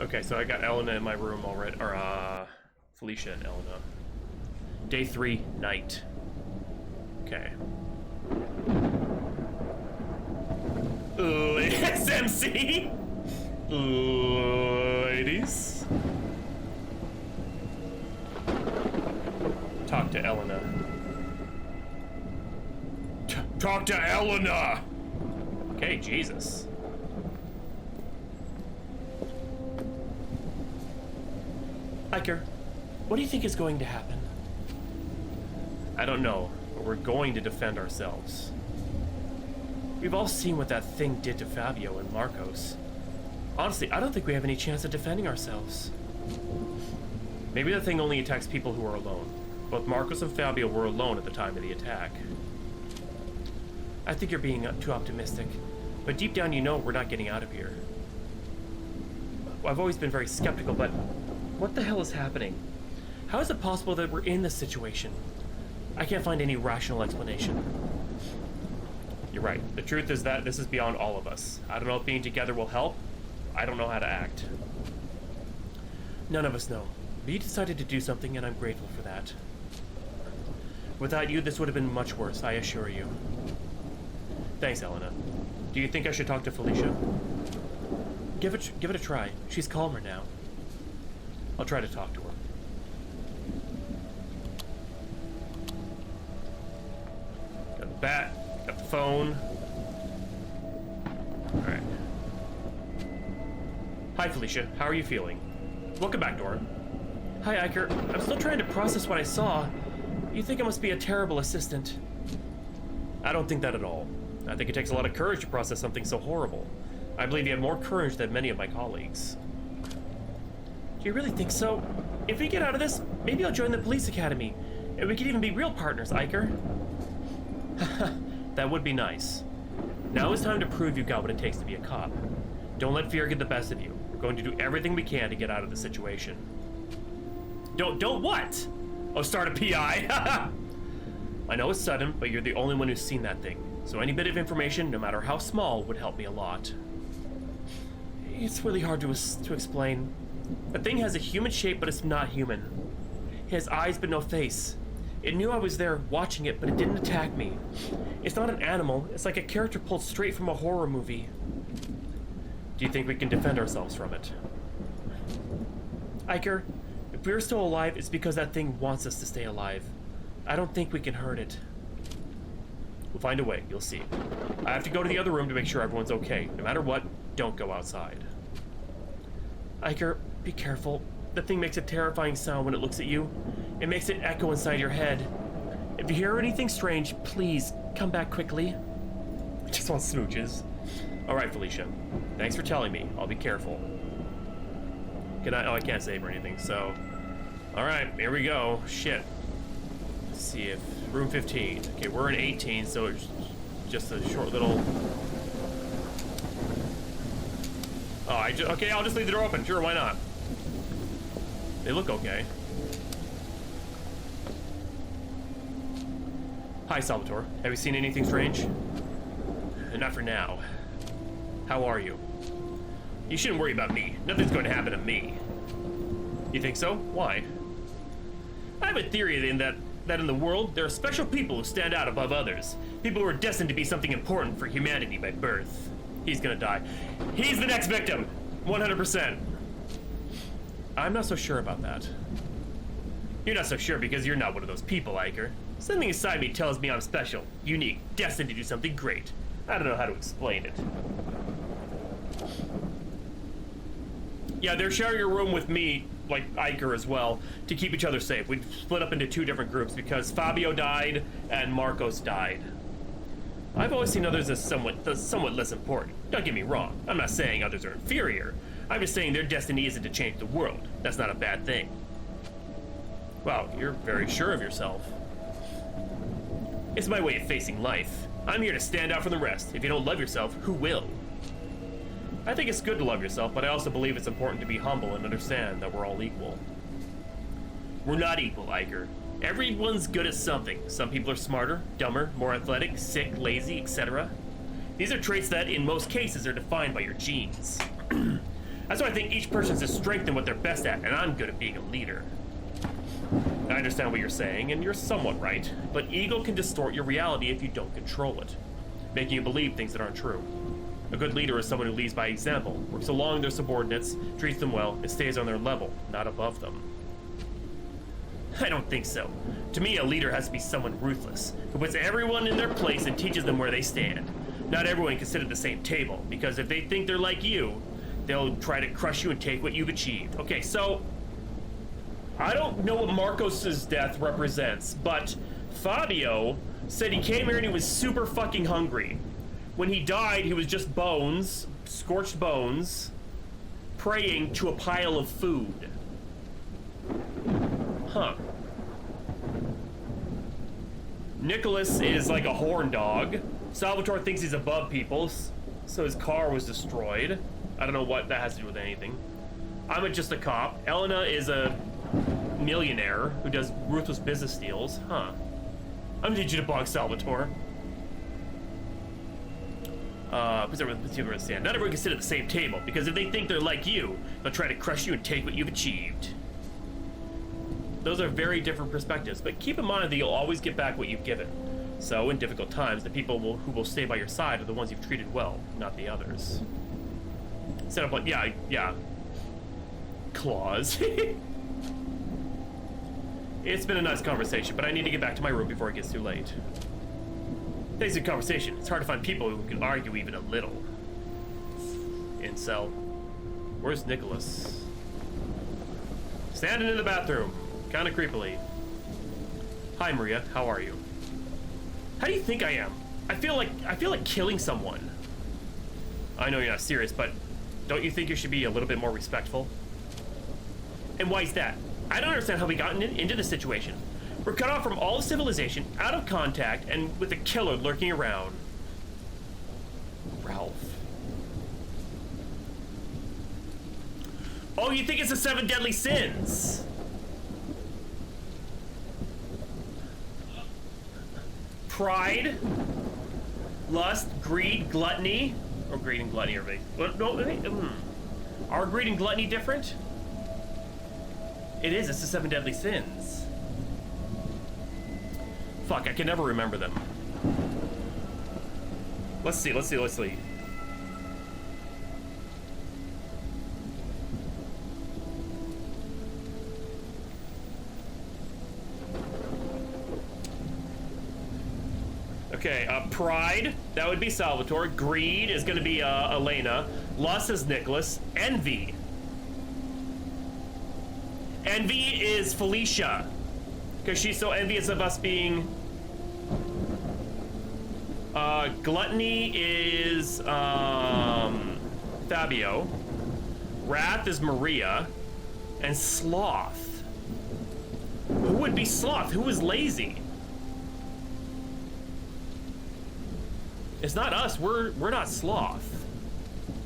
Okay, so I got Elena in my room already, or Felicia and Elena. Day 3, night. Okay. SMC! Ladies. Talk to Elena. Talk to Elena! Okay, Jesus. Iker, what do you think is going to happen? I don't know, but we're going to defend ourselves. We've all seen what that thing did to Fabio and Marcos. Honestly, I don't think we have any chance of defending ourselves. Maybe the thing only attacks people who are alone. Both Marcos and Fabio were alone at the time of the attack. I think you're being too optimistic, but deep down you know we're not getting out of here. I've always been very skeptical, but what the hell is happening? How is it possible that we're in this situation? I can't find any rational explanation. You're right. The truth is that this is beyond all of us. I don't know if being together will help. I don't know how to act. None of us know. But you decided to do something, and I'm grateful for that. Without you, this would have been much worse, I assure you. Thanks, Elena. Do you think I should talk to Felicia? Give it a try. She's calmer now. I'll try to talk to her. Got the bat, got the phone. Alright. Hi, Felicia. How are you feeling? Welcome back, Dora. Hi, Iker. I'm still trying to process what I saw. You think I must be a terrible assistant. I don't think that at all. I think it takes a lot of courage to process something so horrible. I believe you have more courage than many of my colleagues. Do you really think so? If we get out of this, maybe I'll join the police academy. And we could even be real partners, Iker. That would be nice. Now it's time to prove you've got what it takes to be a cop. Don't let fear get the best of you. We're going to do everything we can to get out of the situation. Don't what? Oh, start a PI. I know it's sudden, but you're the only one who's seen that thing. So any bit of information, no matter how small, would help me a lot. It's really hard to explain. The thing has a human shape, but it's not human. It has eyes, but no face. It knew I was there watching it, but it didn't attack me. It's not an animal. It's like a character pulled straight from a horror movie. Do you think we can defend ourselves from it? Iker, if we're still alive, it's because that thing wants us to stay alive. I don't think we can hurt it. We'll find a way, you'll see. I have to go to the other room to make sure everyone's okay. No matter what, don't go outside. Iker, be careful. The thing makes a terrifying sound when it looks at you. It makes it echo inside your head. If you hear anything strange, please come back quickly. I just want smooches. Alright, Felicia. Thanks for telling me. I'll be careful. Can I? Oh, I can't save or anything, so. Alright, here we go. Shit. Let's see if. Room 15. Okay, we're in 18, so it's just a short little. Oh, okay, I'll just leave the door open. Sure, why not? They look okay. Hi, Salvatore. Have you seen anything strange? Not for now. How are you? You shouldn't worry about me. Nothing's going to happen to me. You think so? Why? I have a theory that in the world, there are special people who stand out above others. People who are destined to be something important for humanity by birth. He's gonna die. He's the next victim! 100%. I'm not so sure about that. You're not so sure because you're not one of those people, Iker. Something inside me tells me I'm special, unique, destined to do something great. I don't know how to explain it. Yeah, they're sharing a room with me, like Iker as well, to keep each other safe. We split up into two different groups because Fabio died and Marcos died. I've always seen others as somewhat less important. Don't get me wrong. I'm not saying others are inferior. I'm just saying their destiny isn't to change the world. That's not a bad thing. Wow, you're very sure of yourself. It's my way of facing life. I'm here to stand out from the rest. If you don't love yourself, who will? I think it's good to love yourself, but I also believe it's important to be humble and understand that we're all equal. We're not equal, Iker. Everyone's good at something. Some people are smarter, dumber, more athletic, sick, lazy, etc. These are traits that, in most cases, are defined by your genes. That's why I think each person's a strength in what they're best at, and I'm good at being a leader. I understand what you're saying, and you're somewhat right, but ego can distort your reality if you don't control it, making you believe things that aren't true. A good leader is someone who leads by example, works along their subordinates, treats them well, and stays on their level, not above them. I don't think so. To me, a leader has to be someone ruthless, who puts everyone in their place and teaches them where they stand. Not everyone can sit at the same table, because if they think they're like you, they'll try to crush you and take what you've achieved. Okay, so I don't know what Marcos's death represents, but Fabio said he came here and he was super fucking hungry. When he died, he was just bones, scorched bones, praying to a pile of food. Huh. Nicholas is like a horn dog. Salvatore thinks he's above people, so his car was destroyed. I don't know what that has to do with anything. I'm just a cop. Elena is a millionaire who does ruthless business deals. Huh. I'm gonna need you to block Salvatore. Not everyone can sit at the same table, because if they think they're like you, they'll try to crush you and take what you've achieved. Those are very different perspectives, but keep in mind that you'll always get back what you've given. So, in difficult times, the people who will stay by your side are the ones you've treated well, not the others. Set up like, yeah. Claws. It's been a nice conversation, but I need to get back to my room before it gets too late. Thanks for the conversation. It's hard to find people who can argue even a little. Incel. Where's Nicholas? Standing in the bathroom, kind of creepily. Hi, Maria. How are you? How do you think I am? I feel like killing someone. I know you're not serious, but don't you think you should be a little bit more respectful? And why is that? I don't understand how we got into this situation. We're cut off from all civilization, out of contact, and with a killer lurking around. Ralph. Oh, you think it's the 7 deadly sins? Pride, lust, greed, gluttony. Or greed and gluttony are they? No, are greed and gluttony different? It is, it's the 7 deadly sins. Fuck, I can never remember them. Let's see. Okay, pride, that would be Salvatore. Greed is gonna be Elena. Lust is Nicholas. Envy. Envy is Felicia. Because she's so envious of us being... Gluttony is Fabio. Wrath is Maria. And sloth. Who would be sloth? Who is lazy? It's not us. We're not sloth.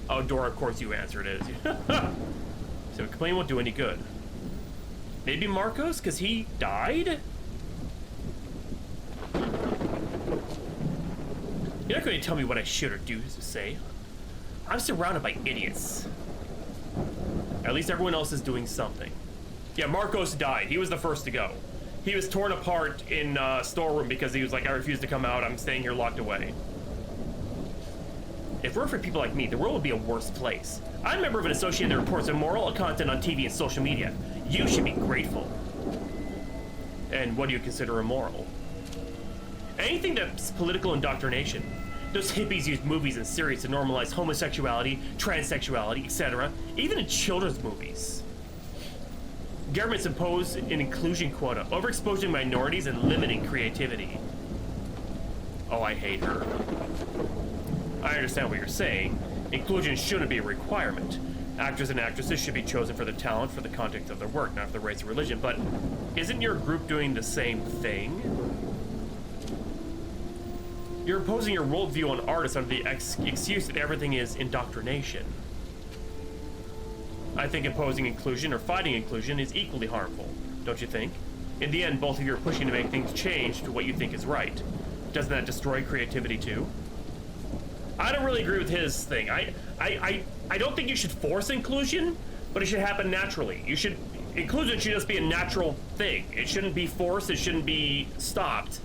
Oh, Dora, of course you answered it. So complain won't do any good. Maybe Marcos, because he died? You're not going to tell me what I should or do to say. I'm surrounded by idiots. At least everyone else is doing something. Yeah, Marcos died. He was the first to go. He was torn apart in storeroom because he was like, I refuse to come out. I'm staying here locked away. If it were for people like me, the world would be a worse place. I'm a member of an association that reports immoral content on TV and social media. You should be grateful. And what do you consider immoral? Anything that's political indoctrination. Those hippies use movies and series to normalize homosexuality, transsexuality, etc., even in children's movies. Governments impose an inclusion quota, overexposing minorities and limiting creativity. Oh, I hate her. I understand what you're saying. Inclusion shouldn't be a requirement. Actors and actresses should be chosen for their talent, for the context of their work, not for the race or religion. But isn't your group doing the same thing? You're imposing your worldview on artists under the excuse that everything is indoctrination. I think imposing inclusion or fighting inclusion is equally harmful, don't you think? In the end, both of you are pushing to make things change to what you think is right. Doesn't that destroy creativity too? I don't really agree with his thing. I don't think you should force inclusion, but it should happen naturally. Inclusion should just be a natural thing. It shouldn't be forced, it shouldn't be stopped.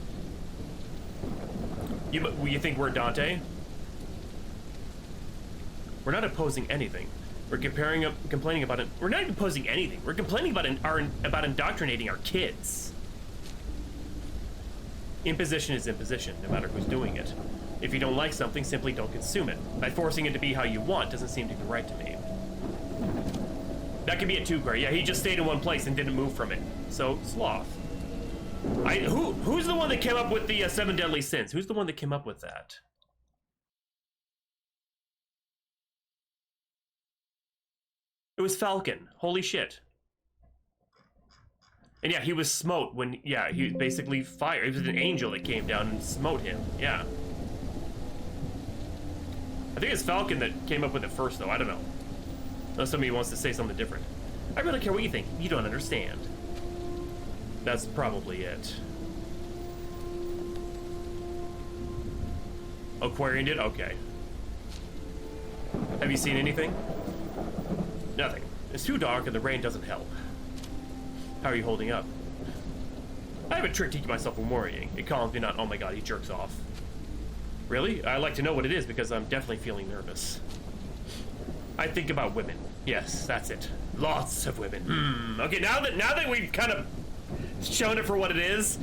You think we're Dante? We're not opposing anything. We're complaining about it. We're not opposing anything. We're complaining about indoctrinating our kids. Imposition is imposition, no matter who's doing it. If you don't like something, simply don't consume it. By forcing it to be how you want doesn't seem to be right to me. That could be it too, Gray. Yeah, he just stayed in one place and didn't move from it. So, sloth. Who's the one that came up with the 7 deadly sins? Who's the one that came up with that? It was Falcon. Holy shit. And yeah, he was smote when, yeah, he was basically fire. It was an angel that came down and smote him. Yeah. I think it's Falcon that came up with it first, though. I don't know. Unless somebody wants to say something different. I really care what you think. You don't understand. That's probably it. Aquarian did? Okay. Have you seen anything? Nothing. It's too dark and the rain doesn't help. How are you holding up? I have a trick to keep myself from worrying. It calms me not, oh my god, he jerks off. Really? I'd like to know what it is because I'm definitely feeling nervous. I think about women. Yes, that's it. Lots of women. Okay, now that we've kind of shown it for what it is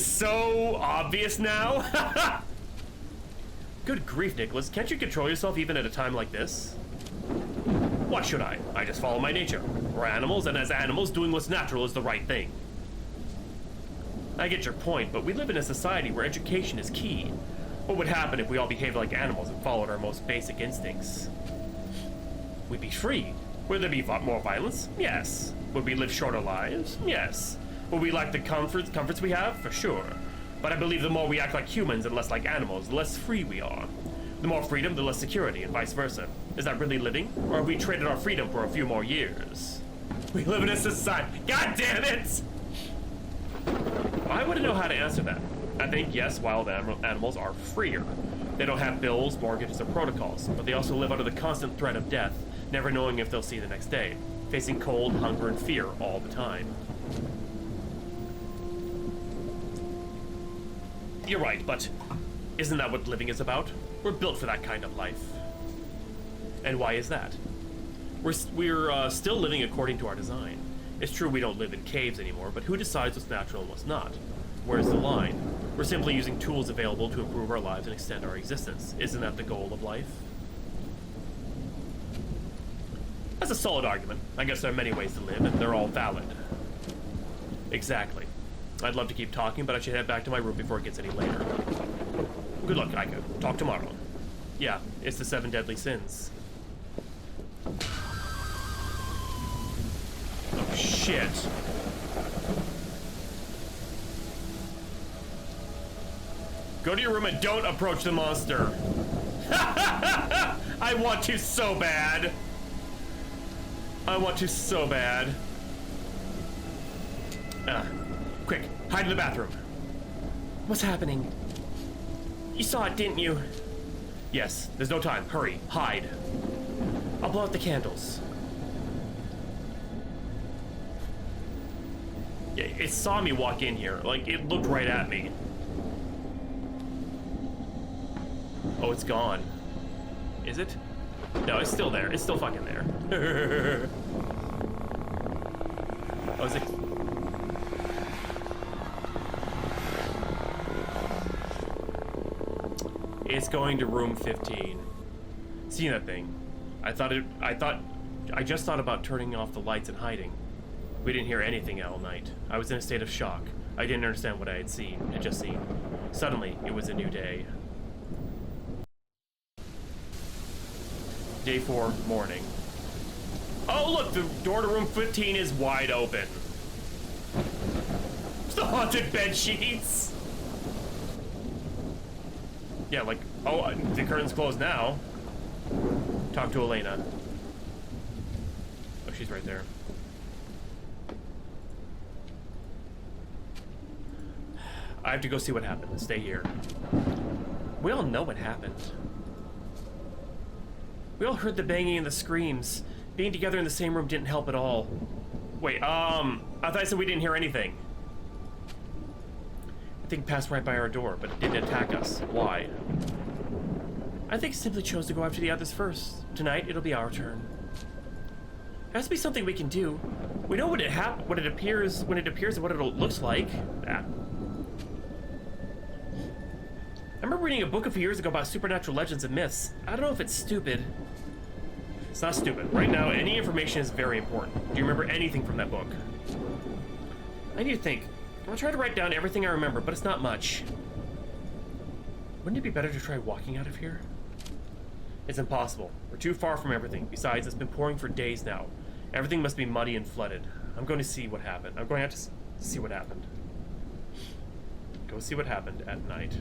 so obvious now. Good grief, Nicholas. Can't you control yourself even at a time like this? Why should I? I just follow my nature. We're animals, and as animals, doing what's natural is the right thing. I get your point, but we live in a society where education is key. What would happen if we all behaved like animals and followed our most basic instincts? We'd be free. Would there be more violence? Yes. Would we live shorter lives? Yes. Would we lack the comforts we have? For sure. But I believe the more we act like humans and less like animals, the less free we are. The more freedom, the less security, and vice versa. Is that really living? Or have we traded our freedom for a few more years? We live in a society. God damn it! I wouldn't know how to answer that. I think, yes, wild animals are freer. They don't have bills, mortgages, or protocols, but they also live under the constant threat of death, never knowing if they'll see the next day, facing cold, hunger, and fear all the time. You're right, but isn't that what living is about? We're built for that kind of life. And why is that? We're still living according to our design. It's true we don't live in caves anymore, but who decides what's natural and what's not? Where's the line? We're simply using tools available to improve our lives and extend our existence. Isn't that the goal of life? That's a solid argument. I guess there are many ways to live, and they're all valid. Exactly. I'd love to keep talking, but I should head back to my room before it gets any later. Good luck, Aika. Talk tomorrow. Yeah, it's the 7 deadly sins. Oh, shit. Go to your room and don't approach the monster. I want to so bad. I want to so bad. Quick, hide in the bathroom. What's happening? You saw it, didn't you? Yes, there's no time. Hurry, hide. I'll blow out the candles. Yeah, it saw me walk in here. Like, it looked right at me. Oh, it's gone. Is it? No, it's still there. It's still fucking there. Oh, is it? It's going to room 15. See that thing? I just thought about turning off the lights and hiding. We didn't hear anything all night. I was in a state of shock. I didn't understand what I had just seen. Suddenly, it was a new day. Day 4, morning. Oh, look, the door to room 15 is wide open. The haunted bed sheets. Yeah, like, oh, the curtain's closed now. Talk to Elena. Oh, she's right there. I have to go see what happened. Stay here. We all know what happened. We all heard the banging and the screams. Being together in the same room didn't help at all. Wait, I thought I said we didn't hear anything. I think it passed right by our door, but it didn't attack us. Why? I think it simply chose to go after the others first. Tonight, it'll be our turn. It has to be something we can do. We know when it appears, and what it looks like. I remember reading a book a few years ago about supernatural legends and myths. I don't know if it's stupid. It's not stupid. Right now, any information is very important. Do you remember anything from that book? I need to think. I'll try to write down everything I remember, but it's not much. Wouldn't it be better to try walking out of here? It's impossible. We're too far from everything. Besides, it's been pouring for days now. Everything must be muddy and flooded. I'm going to see what happened. I'm going to have to see what happened. Go see what happened at night.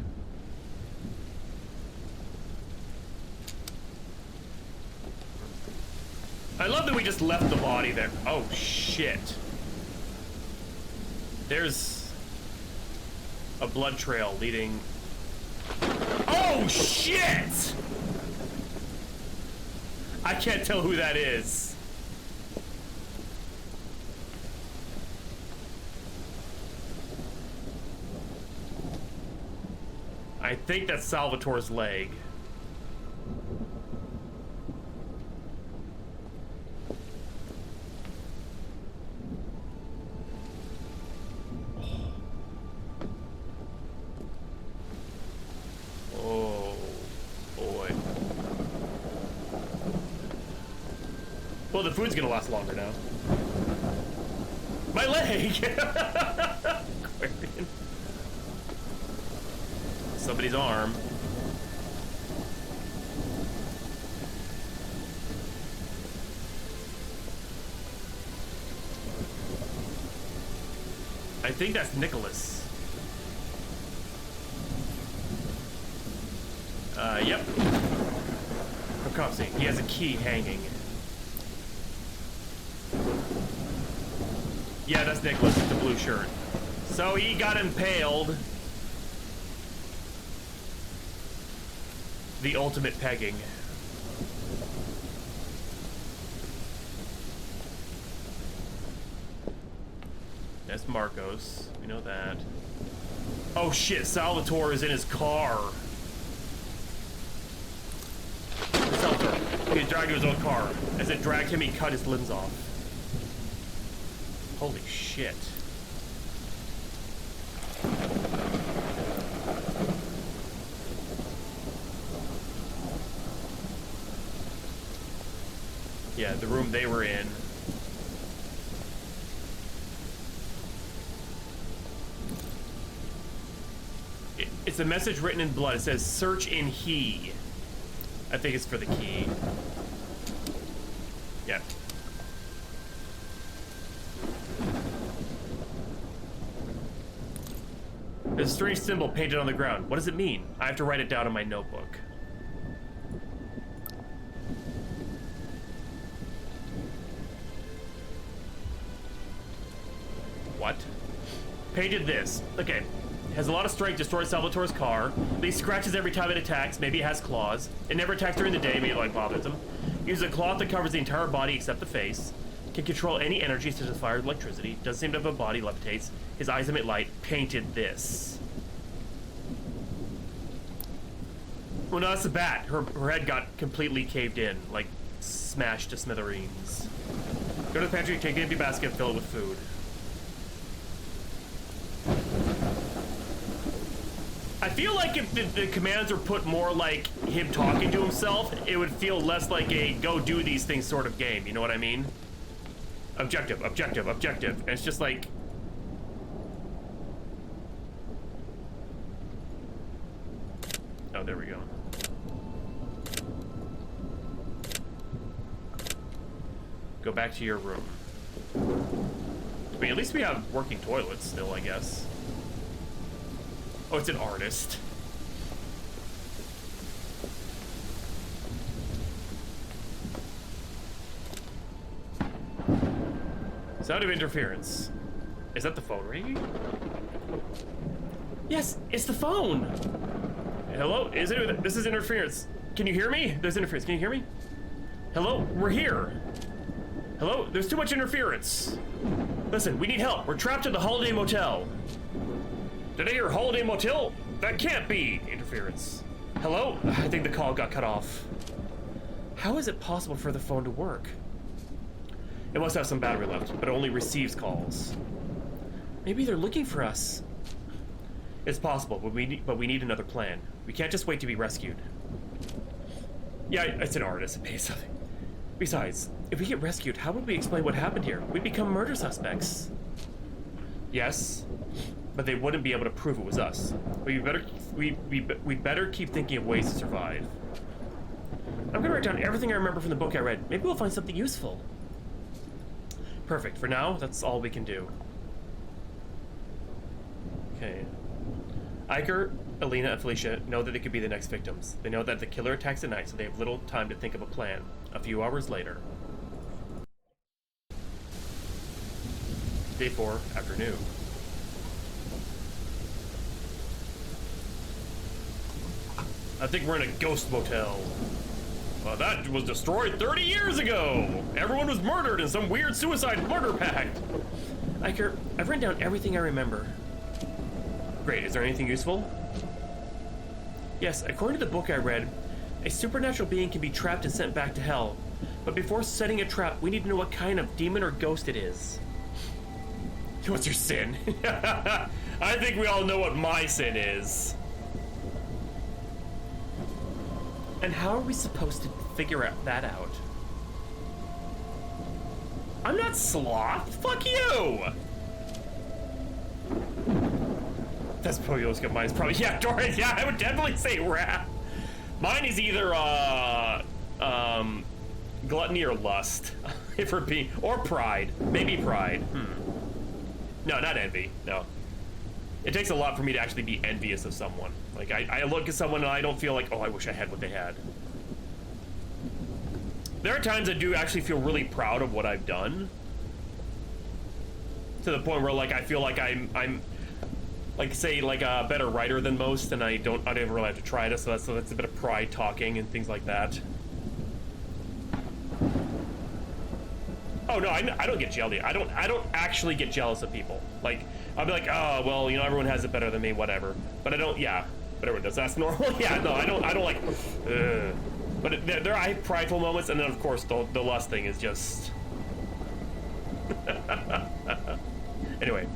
I love that we just left the body there. Oh, shit. There's a blood trail leading... Oh, shit! I can't tell who that is. I think that's Salvatore's leg. Well, the food's gonna last longer now. My leg! Aquarian. Somebody's arm. I think that's Nicholas. Yep. For Copsy, he has a key hanging. Yeah, that's Nicholas with the blue shirt. So he got impaled. The ultimate pegging. That's Marcos. We know that. Oh shit, Salvatore is in his car. Salvatore. He dragged to his own car. As it dragged him, he cut his limbs off. Holy shit. Yeah, the room they were in. It's a message written in blood. It says, search in he. I think it's for the key. Yeah. There's a strange symbol painted on the ground. What does it mean? I have to write it down in my notebook. What? Painted this. Okay. Has a lot of strength, destroys Salvatore's car. Leaves scratches every time it attacks. Maybe it has claws. It never attacks during the day. Maybe it like bothers him. Uses a cloth that covers the entire body except the face. Can control any energy such as fire and electricity. Doesn't seem to have a body, levitates. His eyes emit light. Painted this. Well, no, that's the bat. Her head got completely caved in. Like, smashed to smithereens. Go to the pantry, take an empty basket, and fill it with food. I feel like if the commands were put more like him talking to himself, it would feel less like a go do these things sort of game, you know what I mean? Objective, objective, objective. And it's just like... Oh, there we go. Go back to your room. I mean, at least we have working toilets still, I guess. Oh, it's an artist. Sound of interference. Is that the phone ringing? Yes, it's the phone. Hello? This is interference. Can you hear me? There's interference. Can you hear me? Hello? We're here. Hello? There's too much interference. Listen, we need help. We're trapped in the Holiday Motel. Did I hear Holiday Motel? That can't be! Interference. Hello? I think the call got cut off. How is it possible for the phone to work? It must have some battery left, but it only receives calls. Maybe they're looking for us. It's possible, but we need another plan. We can't just wait to be rescued. Yeah, it's an artist. It pays something. Besides, if we get rescued, how would we explain what happened here? We'd become murder suspects. Yes, but they wouldn't be able to prove it was us. We'd better keep thinking of ways to survive. I'm gonna write down everything I remember from the book I read. Maybe we'll find something useful. Perfect. For now, that's all we can do. Okay. Iker, Alina, and Felicia know that they could be the next victims. They know that the killer attacks at night, so they have little time to think of a plan. A few hours later. Day 4, afternoon. I think we're in a ghost motel. Well, that was destroyed 30 years ago! Everyone was murdered in some weird suicide murder pact! Iker, I've written down everything I remember. Great, is there anything useful? Yes, according to the book I read, a supernatural being can be trapped and sent back to hell. But before setting a trap, we need to know what kind of demon or ghost it is. What's your sin? I think we all know what my sin is. And how are we supposed to figure that out? I'm not sloth. Fuck you. That's probably what's got mine. Is probably yeah, Doris. Yeah, I would definitely say wrath. Mine is either gluttony or lust, if we're being, or pride. Maybe pride. No, not envy. No. It takes a lot for me to actually be envious of someone. Like I look at someone and I don't feel like, oh, I wish I had what they had. There are times I do actually feel really proud of what I've done. To the point where like I feel like I'm like say like a better writer than most, and I don't really have to try it, so that's a bit of pride talking and things like that. Oh no, I don't get jealous. I don't actually get jealous of people. Like I'll be like, oh well, you know, everyone has it better than me, whatever. But I don't. Yeah, but everyone does. That's normal. Yeah, no, I don't like. But there are prideful moments, and then of course the lust thing is just. Anyway,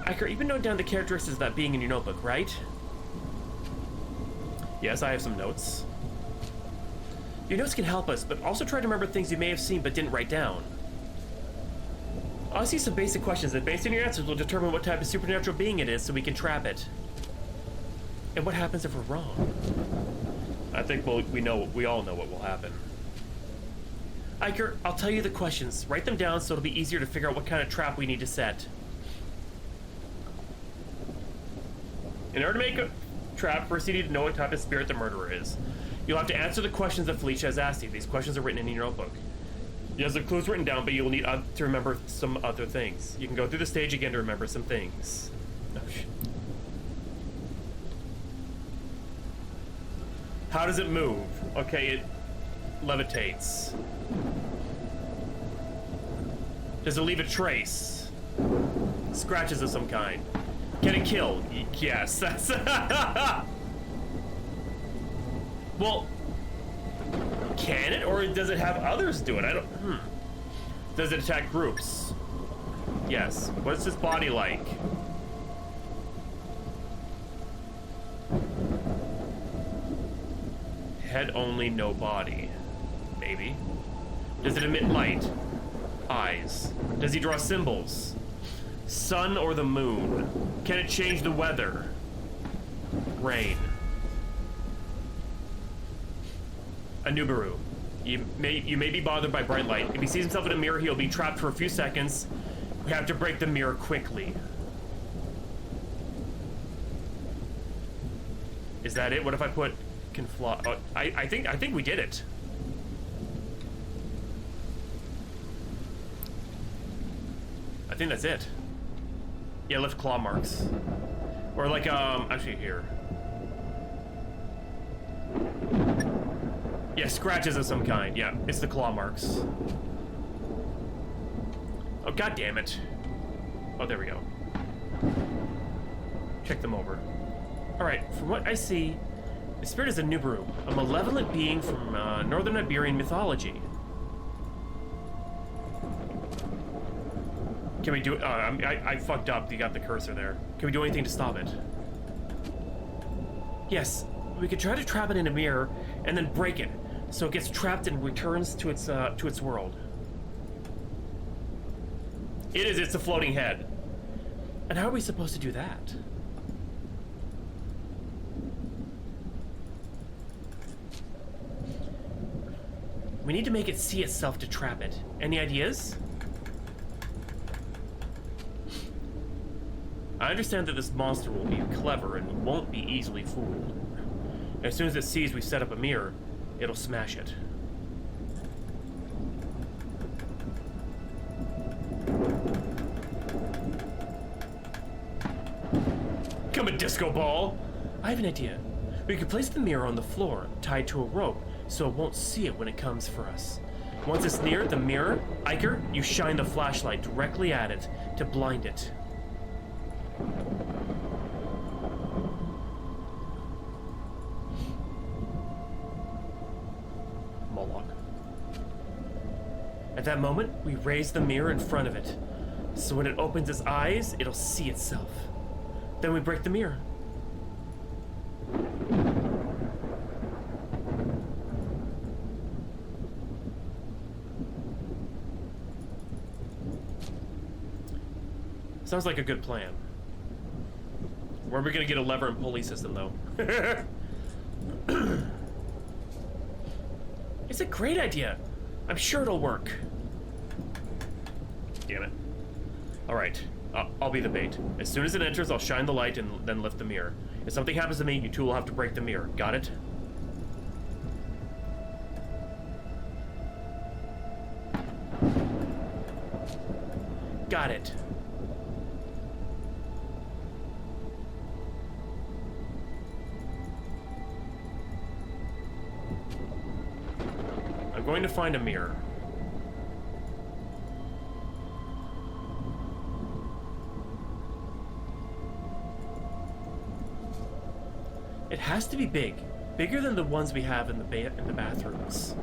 Iker, you've been noting down the characteristics of that being in your notebook, right? Yes, I have some notes. Your notes can help us, but also try to remember things you may have seen but didn't write down. I'll ask you some basic questions, and based on your answers, we'll determine what type of supernatural being it is so we can trap it. And what happens if we're wrong? I think we all know what will happen. Iker, I'll tell you the questions. Write them down so it'll be easier to figure out what kind of trap we need to set. In order to make a trap, first you need to know what type of spirit the murderer is. You'll have to answer the questions that Felicia has asked you. These questions are written in your notebook. You have the clues written down, but you'll need to remember some other things. You can go through the stage again to remember some things. Oh, shit. How does it move? Okay, it levitates. Does it leave a trace? Scratches of some kind. Can it kill? Yes, that's... Well, can it, or does it have others do it? I don't... Does it attack groups? Yes. What's this body like? Head only, no body. Maybe. Does it emit light? Eyes. Does he draw symbols? Sun or the moon? Can it change the weather? Rain. A Nubaru. You may be bothered by bright light. If he sees himself in a mirror, he'll be trapped for a few seconds. We have to break the mirror quickly. Is that it? What if I put can fly? Oh, I think we did it. I think that's it. Yeah, left claw marks. Or like actually here. Yeah, scratches of some kind. Yeah, it's the claw marks. Oh, god damn it. Oh, there we go. Check them over. Alright, from what I see, the spirit is a Nubaru, a malevolent being from northern Iberian mythology. Can we do it? I fucked up. You got the cursor there. Can we do anything to stop it? Yes, we could try to trap it in a mirror and then break it, so it gets trapped and returns to its world. It's a floating head. And how are we supposed to do that? We need to make it see itself to trap it. Any ideas? I understand that this monster will be clever and won't be easily fooled. As soon as it sees we set up a mirror, it'll smash it. Come a disco ball! I have an idea. We could place the mirror on the floor, tied to a rope, so it won't see it when it comes for us. Once it's near the mirror, Iker, you shine the flashlight directly at it to blind it. Moloch. At that moment, we raise the mirror in front of it, so when it opens its eyes, it'll see itself. Then we break the mirror. Sounds like a good plan. Where are we gonna get a lever and pulley system, though? It's a great idea. I'm sure it'll work. Damn it. Alright, I'll be the bait. As soon as it enters, I'll shine the light and then lift the mirror. If something happens to me, you two will have to break the mirror. Got it? Got it. I'm going to find a mirror. It has to be big. Bigger than the ones we have in the bathrooms.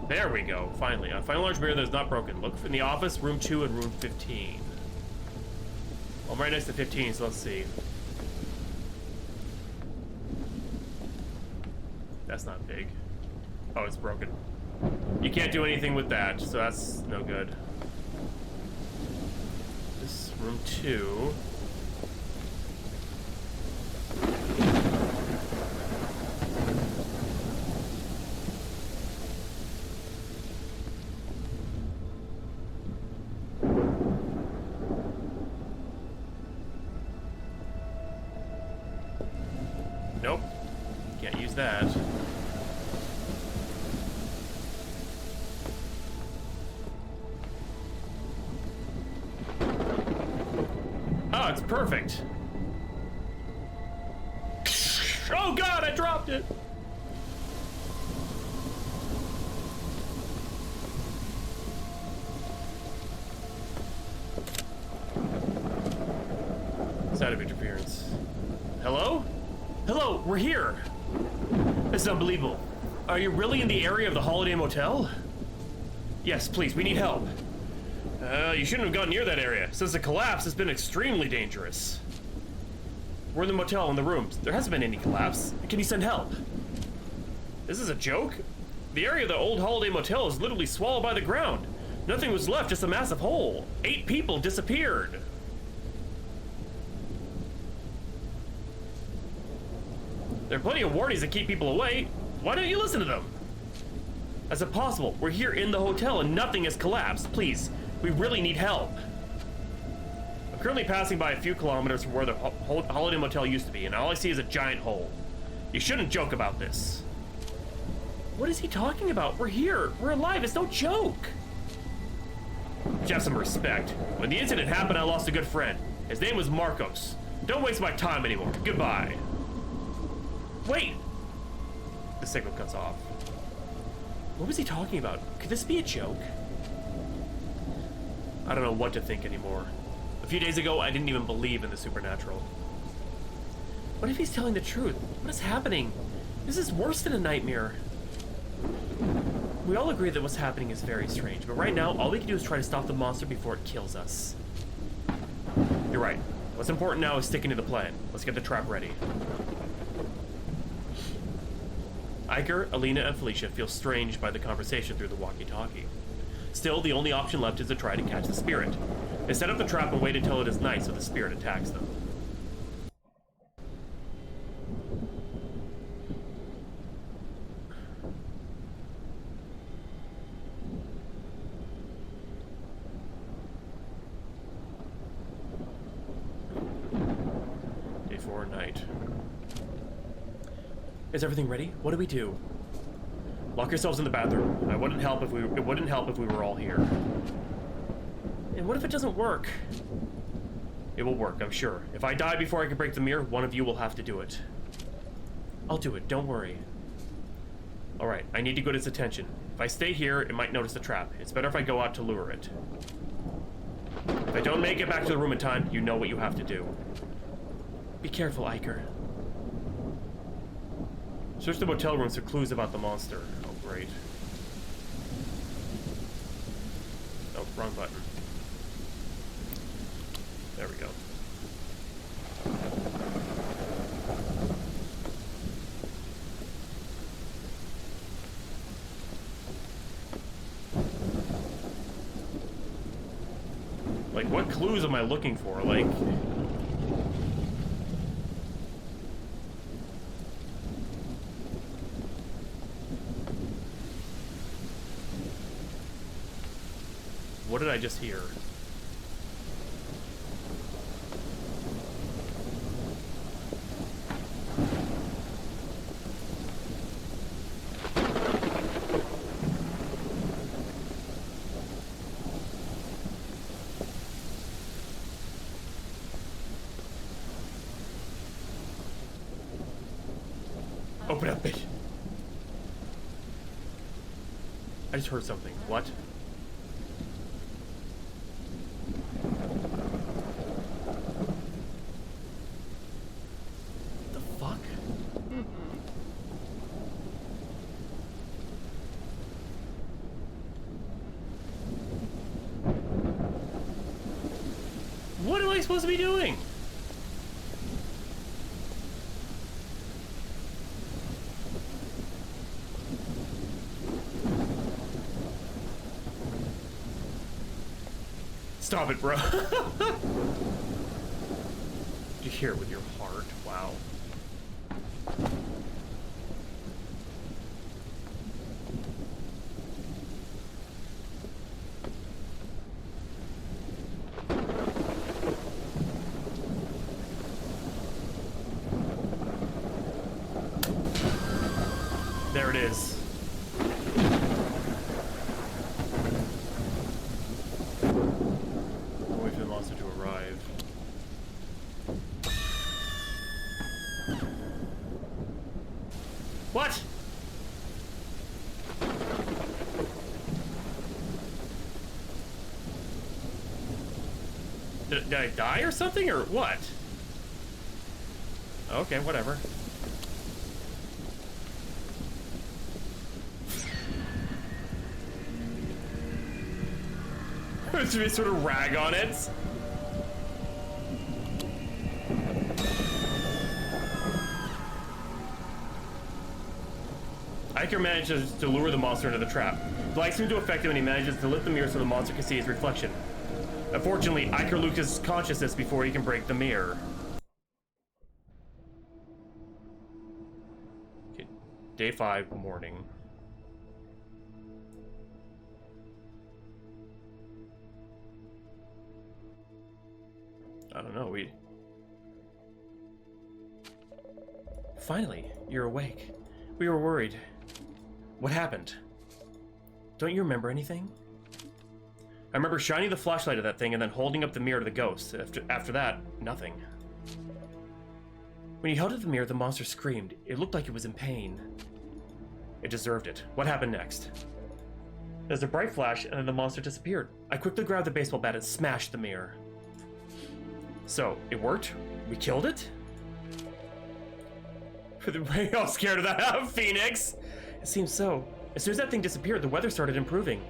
There we go, finally. Find a large mirror that is not broken. Look in the office, room 2 and room 15. Well, I'm right next to 15, so let's see. That's not big. Oh, it's broken. You can't do anything with that, so that's no good. This room 2. Nope. Can't use that. Oh, it's perfect. Oh god, I dropped it. Side of interference. Hello? Hello, we're here. This is unbelievable. Are you really in the area of the Holiday Motel? Yes, please, we need help. You shouldn't have gone near that area. Since the collapse, it's been extremely dangerous. We're in the motel in the rooms. There hasn't been any collapse. Can you send help? This is a joke? The area of the old Holiday Motel is literally swallowed by the ground. Nothing was left, just a massive hole. 8 people disappeared. There are plenty of warnings that keep people away. Why don't you listen to them? That's impossible. We're here in the hotel and nothing has collapsed. Please, we really need help. I'm currently passing by a few kilometers from where the Holiday Motel used to be, and all I see is a giant hole. You shouldn't joke about this. What is he talking about? We're here. We're alive. It's no joke. Just have some respect. When the incident happened, I lost a good friend. His name was Marcos. Don't waste my time anymore. Goodbye. Wait! The signal cuts off. What was he talking about? Could this be a joke? I don't know what to think anymore. A few days ago, I didn't even believe in the supernatural. What if he's telling the truth? What is happening? This is worse than a nightmare. We all agree that what's happening is very strange, but right now, all we can do is try to stop the monster before it kills us. You're right. What's important now is sticking to the plan. Let's get the trap ready. Iker, Alina, and Felicia feel strange by the conversation through the walkie-talkie. Still, the only option left is to try to catch the spirit. They set up the trap and wait until it is night so the spirit attacks them. Day 4, night. Is everything ready? What do we do? Lock yourselves in the bathroom. It wouldn't help if we were all here. And what if it doesn't work? It will work, I'm sure. If I die before I can break the mirror, one of you will have to do it. I'll do it, don't worry. Alright, I need to get its attention. If I stay here, it might notice the trap. It's better if I go out to lure it. If I don't make it back to the room in time, you know what you have to do. Be careful, Iker. Search the motel rooms for clues about the monster. Oh, great. Oh, wrong button. There we go. Like, what clues am I looking for? Like... What did I just hear? Open up, bitch. I just heard something. What? The fuck? What am I supposed to be doing? Stop it, bro. You hear it with your heart. Wow. There it is. Wait for the monster to arrive. What? Did I die or something, or what? Okay, whatever. Should we sort of rag on it? Iker manages to lure the monster into the trap. The light seems to affect him and he manages to lift the mirror so the monster can see his reflection. Unfortunately, Iker loses consciousness before he can break the mirror. Okay. Day 5, morning. I don't know, Finally, you're awake. We were worried. What happened? Don't you remember anything? I remember shining the flashlight at that thing and then holding up the mirror to the ghost. After that, nothing. When you held up the mirror, the monster screamed. It looked like it was in pain. It deserved it. What happened next? There's a bright flash, and then the monster disappeared. I quickly grabbed the baseball bat and smashed the mirror. So, it worked? We killed it? Are you all scared of that, Phoenix? It seems so. As soon as that thing disappeared, the weather started improving.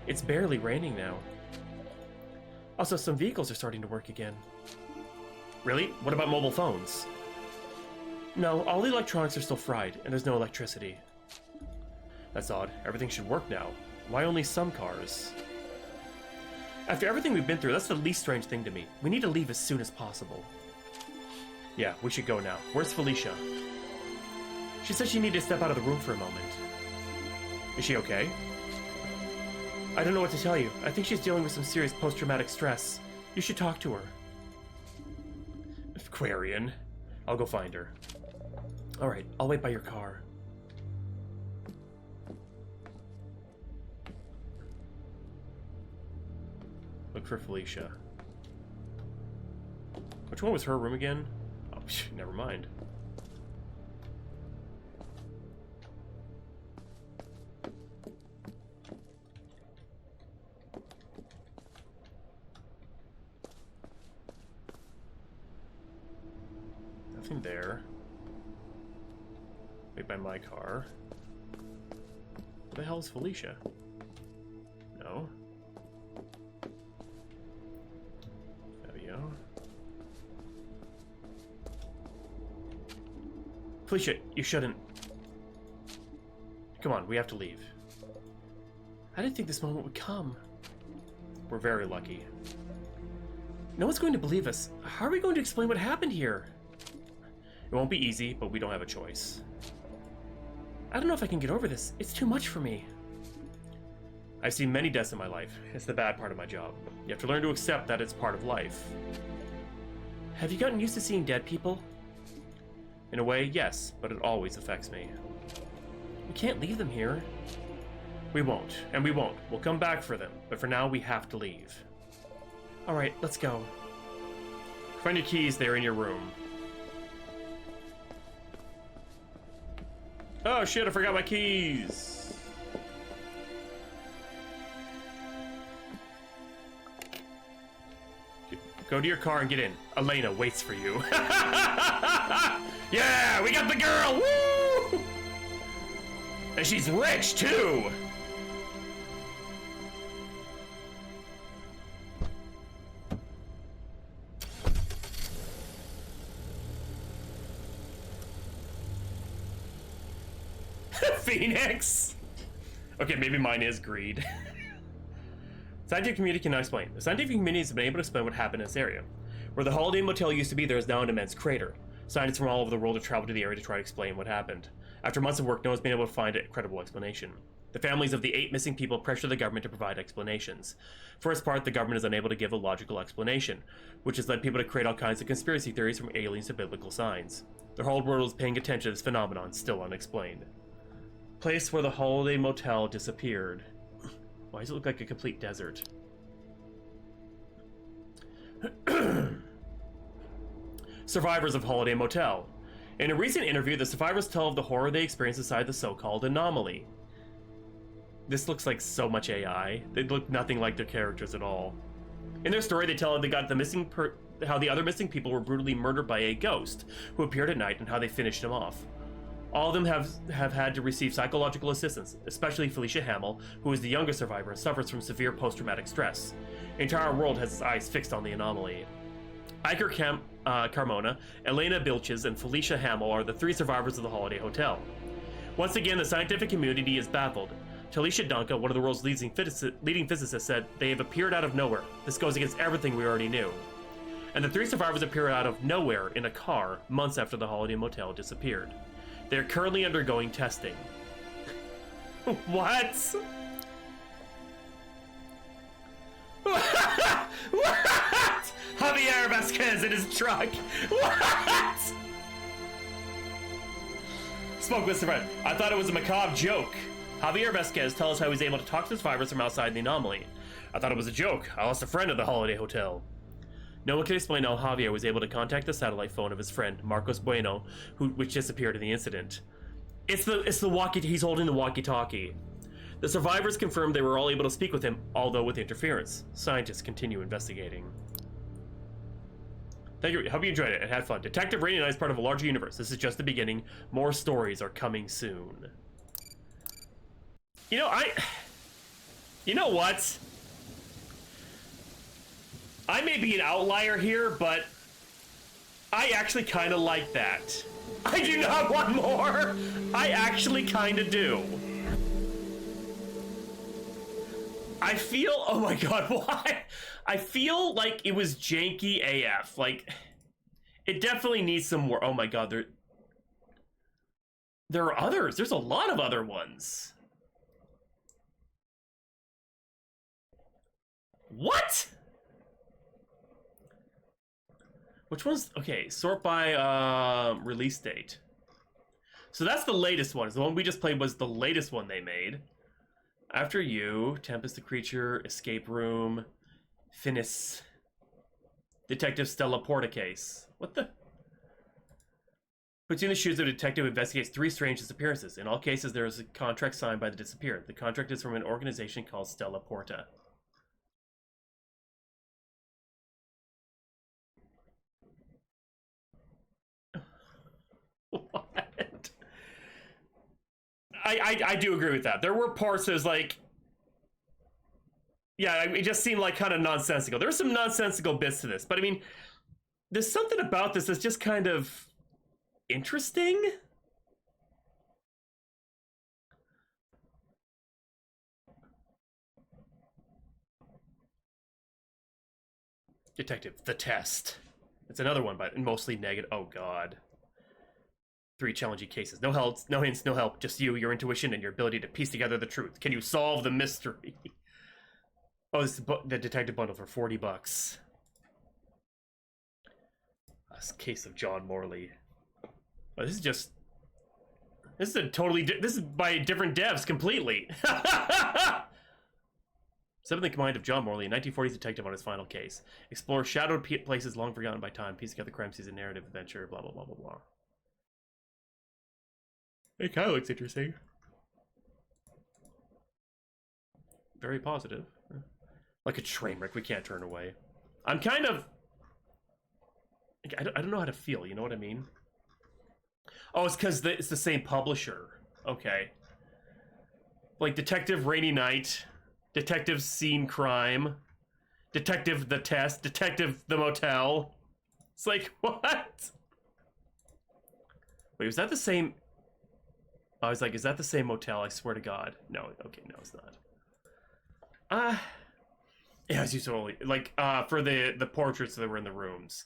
It's barely raining now. Also, some vehicles are starting to work again. Really? What about mobile phones? No, all the electronics are still fried, and there's no electricity. That's odd. Everything should work now. Why only some cars? After everything we've been through, that's the least strange thing to me. We need to leave as soon as possible. Yeah, we should go now. Where's Felicia? She said she needed to step out of the room for a moment. Is she okay? I don't know what to tell you. I think she's dealing with some serious post-traumatic stress. You should talk to her. Aquarian. I'll go find her. Alright, I'll wait by your car. Look for Felicia. Which one was her room again? Oh, never mind. Nothing there. Wait by my car. Where the hell is Felicia? No. There we go. Felicia, you shouldn't. Come on, we have to leave. I didn't think this moment would come. We're very lucky. No one's going to believe us. How are we going to explain what happened here? It won't be easy, but we don't have a choice. I don't know if I can get over this. It's too much for me. I've seen many deaths in my life. It's the bad part of my job. You have to learn to accept that it's part of life. Have you gotten used to seeing dead people? In a way, yes, but it always affects me. We can't leave them here. We won't, and we won't. We'll come back for them, but for now we have to leave. Alright, let's go. Find your keys, they're in your room. Oh shit, I forgot my keys! Go to your car and get in. Elena waits for you. Yeah, we got the girl! Woo! And she's rich, too! Phoenix! Okay, maybe mine is greed. Scientific community cannot explain. The scientific community has been able to explain what happened in this area. Where the Holiday Motel used to be, there is now an immense crater. Scientists from all over the world have traveled to the area to try to explain what happened. After months of work, no one's been able to find a credible explanation. The families of the 8 missing people pressure the government to provide explanations. For its part, the government is unable to give a logical explanation, which has led people to create all kinds of conspiracy theories from aliens to biblical signs. The whole world is paying attention to this phenomenon, still unexplained. Place where the Holiday Motel disappeared. Why does it look like a complete desert? Survivors of Holiday Motel. In a recent interview, the survivors tell of the horror they experienced inside the so-called anomaly. This looks like so much AI. They look nothing like their characters at all. In their story, they tell how they got the how the other missing people were brutally murdered by a ghost who appeared at night and how they finished him off. All of them have had to receive psychological assistance, especially Felicia Hamill, who is the youngest survivor and suffers from severe post-traumatic stress. The entire world has its eyes fixed on the anomaly. Iker Carmona, Elena Bilches, and Felicia Hamill are the 3 survivors of the Holiday Hotel. Once again, the scientific community is baffled. Talisha Danka, one of the world's leading physicists, said they have appeared out of nowhere. This goes against everything we already knew. And the 3 survivors appear out of nowhere in a car months after the Holiday Motel disappeared. They're currently undergoing testing. What? What? Javier Vasquez in his truck. What? Spoke with survivor. I thought it was a macabre joke. Javier Vasquez tells us how he's able to talk to survivors from outside the anomaly. I thought it was a joke. I lost a friend at the Holiday Hotel. No one can explain how Javier was able to contact the satellite phone of his friend, Marcos Bueno, which disappeared in the incident. It's the walkie. He's holding the walkie-talkie. The survivors confirmed they were all able to speak with him, although with interference. Scientists continue investigating. Thank you. Hope you enjoyed it and had fun. Detective Rainy and I is part of a larger universe. This is just the beginning. More stories are coming soon. You know what? I may be an outlier here, but I actually kind of like that. I do not want more. I actually kind of do. I feel, oh my god, why? I feel like it was janky AF. Like, it definitely needs some more. Oh my god, there are others. There's a lot of other ones. What? Which one's, okay, sort by release date. So that's the latest one. The one we just played was the latest one they made. After You, Tempest the Creature, Escape Room, Finis, Detective Stella Porta Case. What the? Puts you in the shoes of a detective who investigates 3 strange disappearances. In all cases, there is a contract signed by the disappeared. The contract is from an organization called Stella Porta. What? I do agree with that. There were parts that was like, yeah, it just seemed like kind of nonsensical. There were some nonsensical bits to this, but I mean, there's something about this that's just kind of interesting. Detective, The Test. It's another one, but mostly negative. Oh, God. 3 challenging cases. No help, no hints, no help. Just you, your intuition, and your ability to piece together the truth. Can you solve the mystery? Oh, this is the detective bundle for $40. A case of John Morley. Oh, this is just... This is a totally... This is by different devs completely. Seventh in command of John Morley, a 1940s detective on his final case. Explore shadowed places long forgotten by time. Piece together crime season narrative adventure. Blah, blah, blah, blah, blah. It kind of looks interesting. Very positive. Like a train wreck we can't turn away. I'm kind of... I don't know how to feel, you know what I mean? Oh, it's because it's the same publisher. Okay. Like Detective Rainy Night, Detective Scene Crime, Detective The Test, Detective The Motel. It's like, what? Wait, was that the same... I was like, is that the same motel? I swear to God. No, okay, no, it's not. Yeah, as you totally... Like, for the portraits that were in the rooms.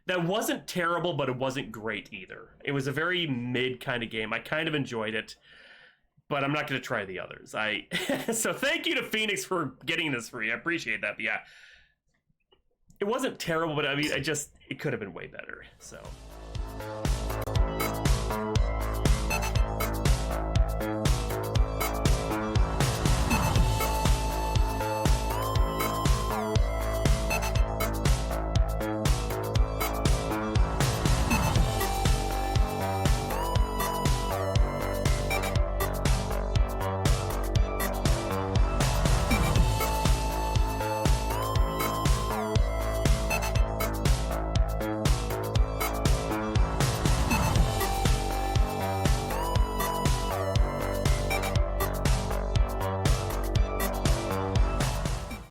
That wasn't terrible, but it wasn't great either. It was a very mid kind of game. I kind of enjoyed it, but I'm not going to try the others. So thank you to Phoenix for getting this free. I appreciate that. But yeah, it wasn't terrible, but I mean, it could have been way better. So.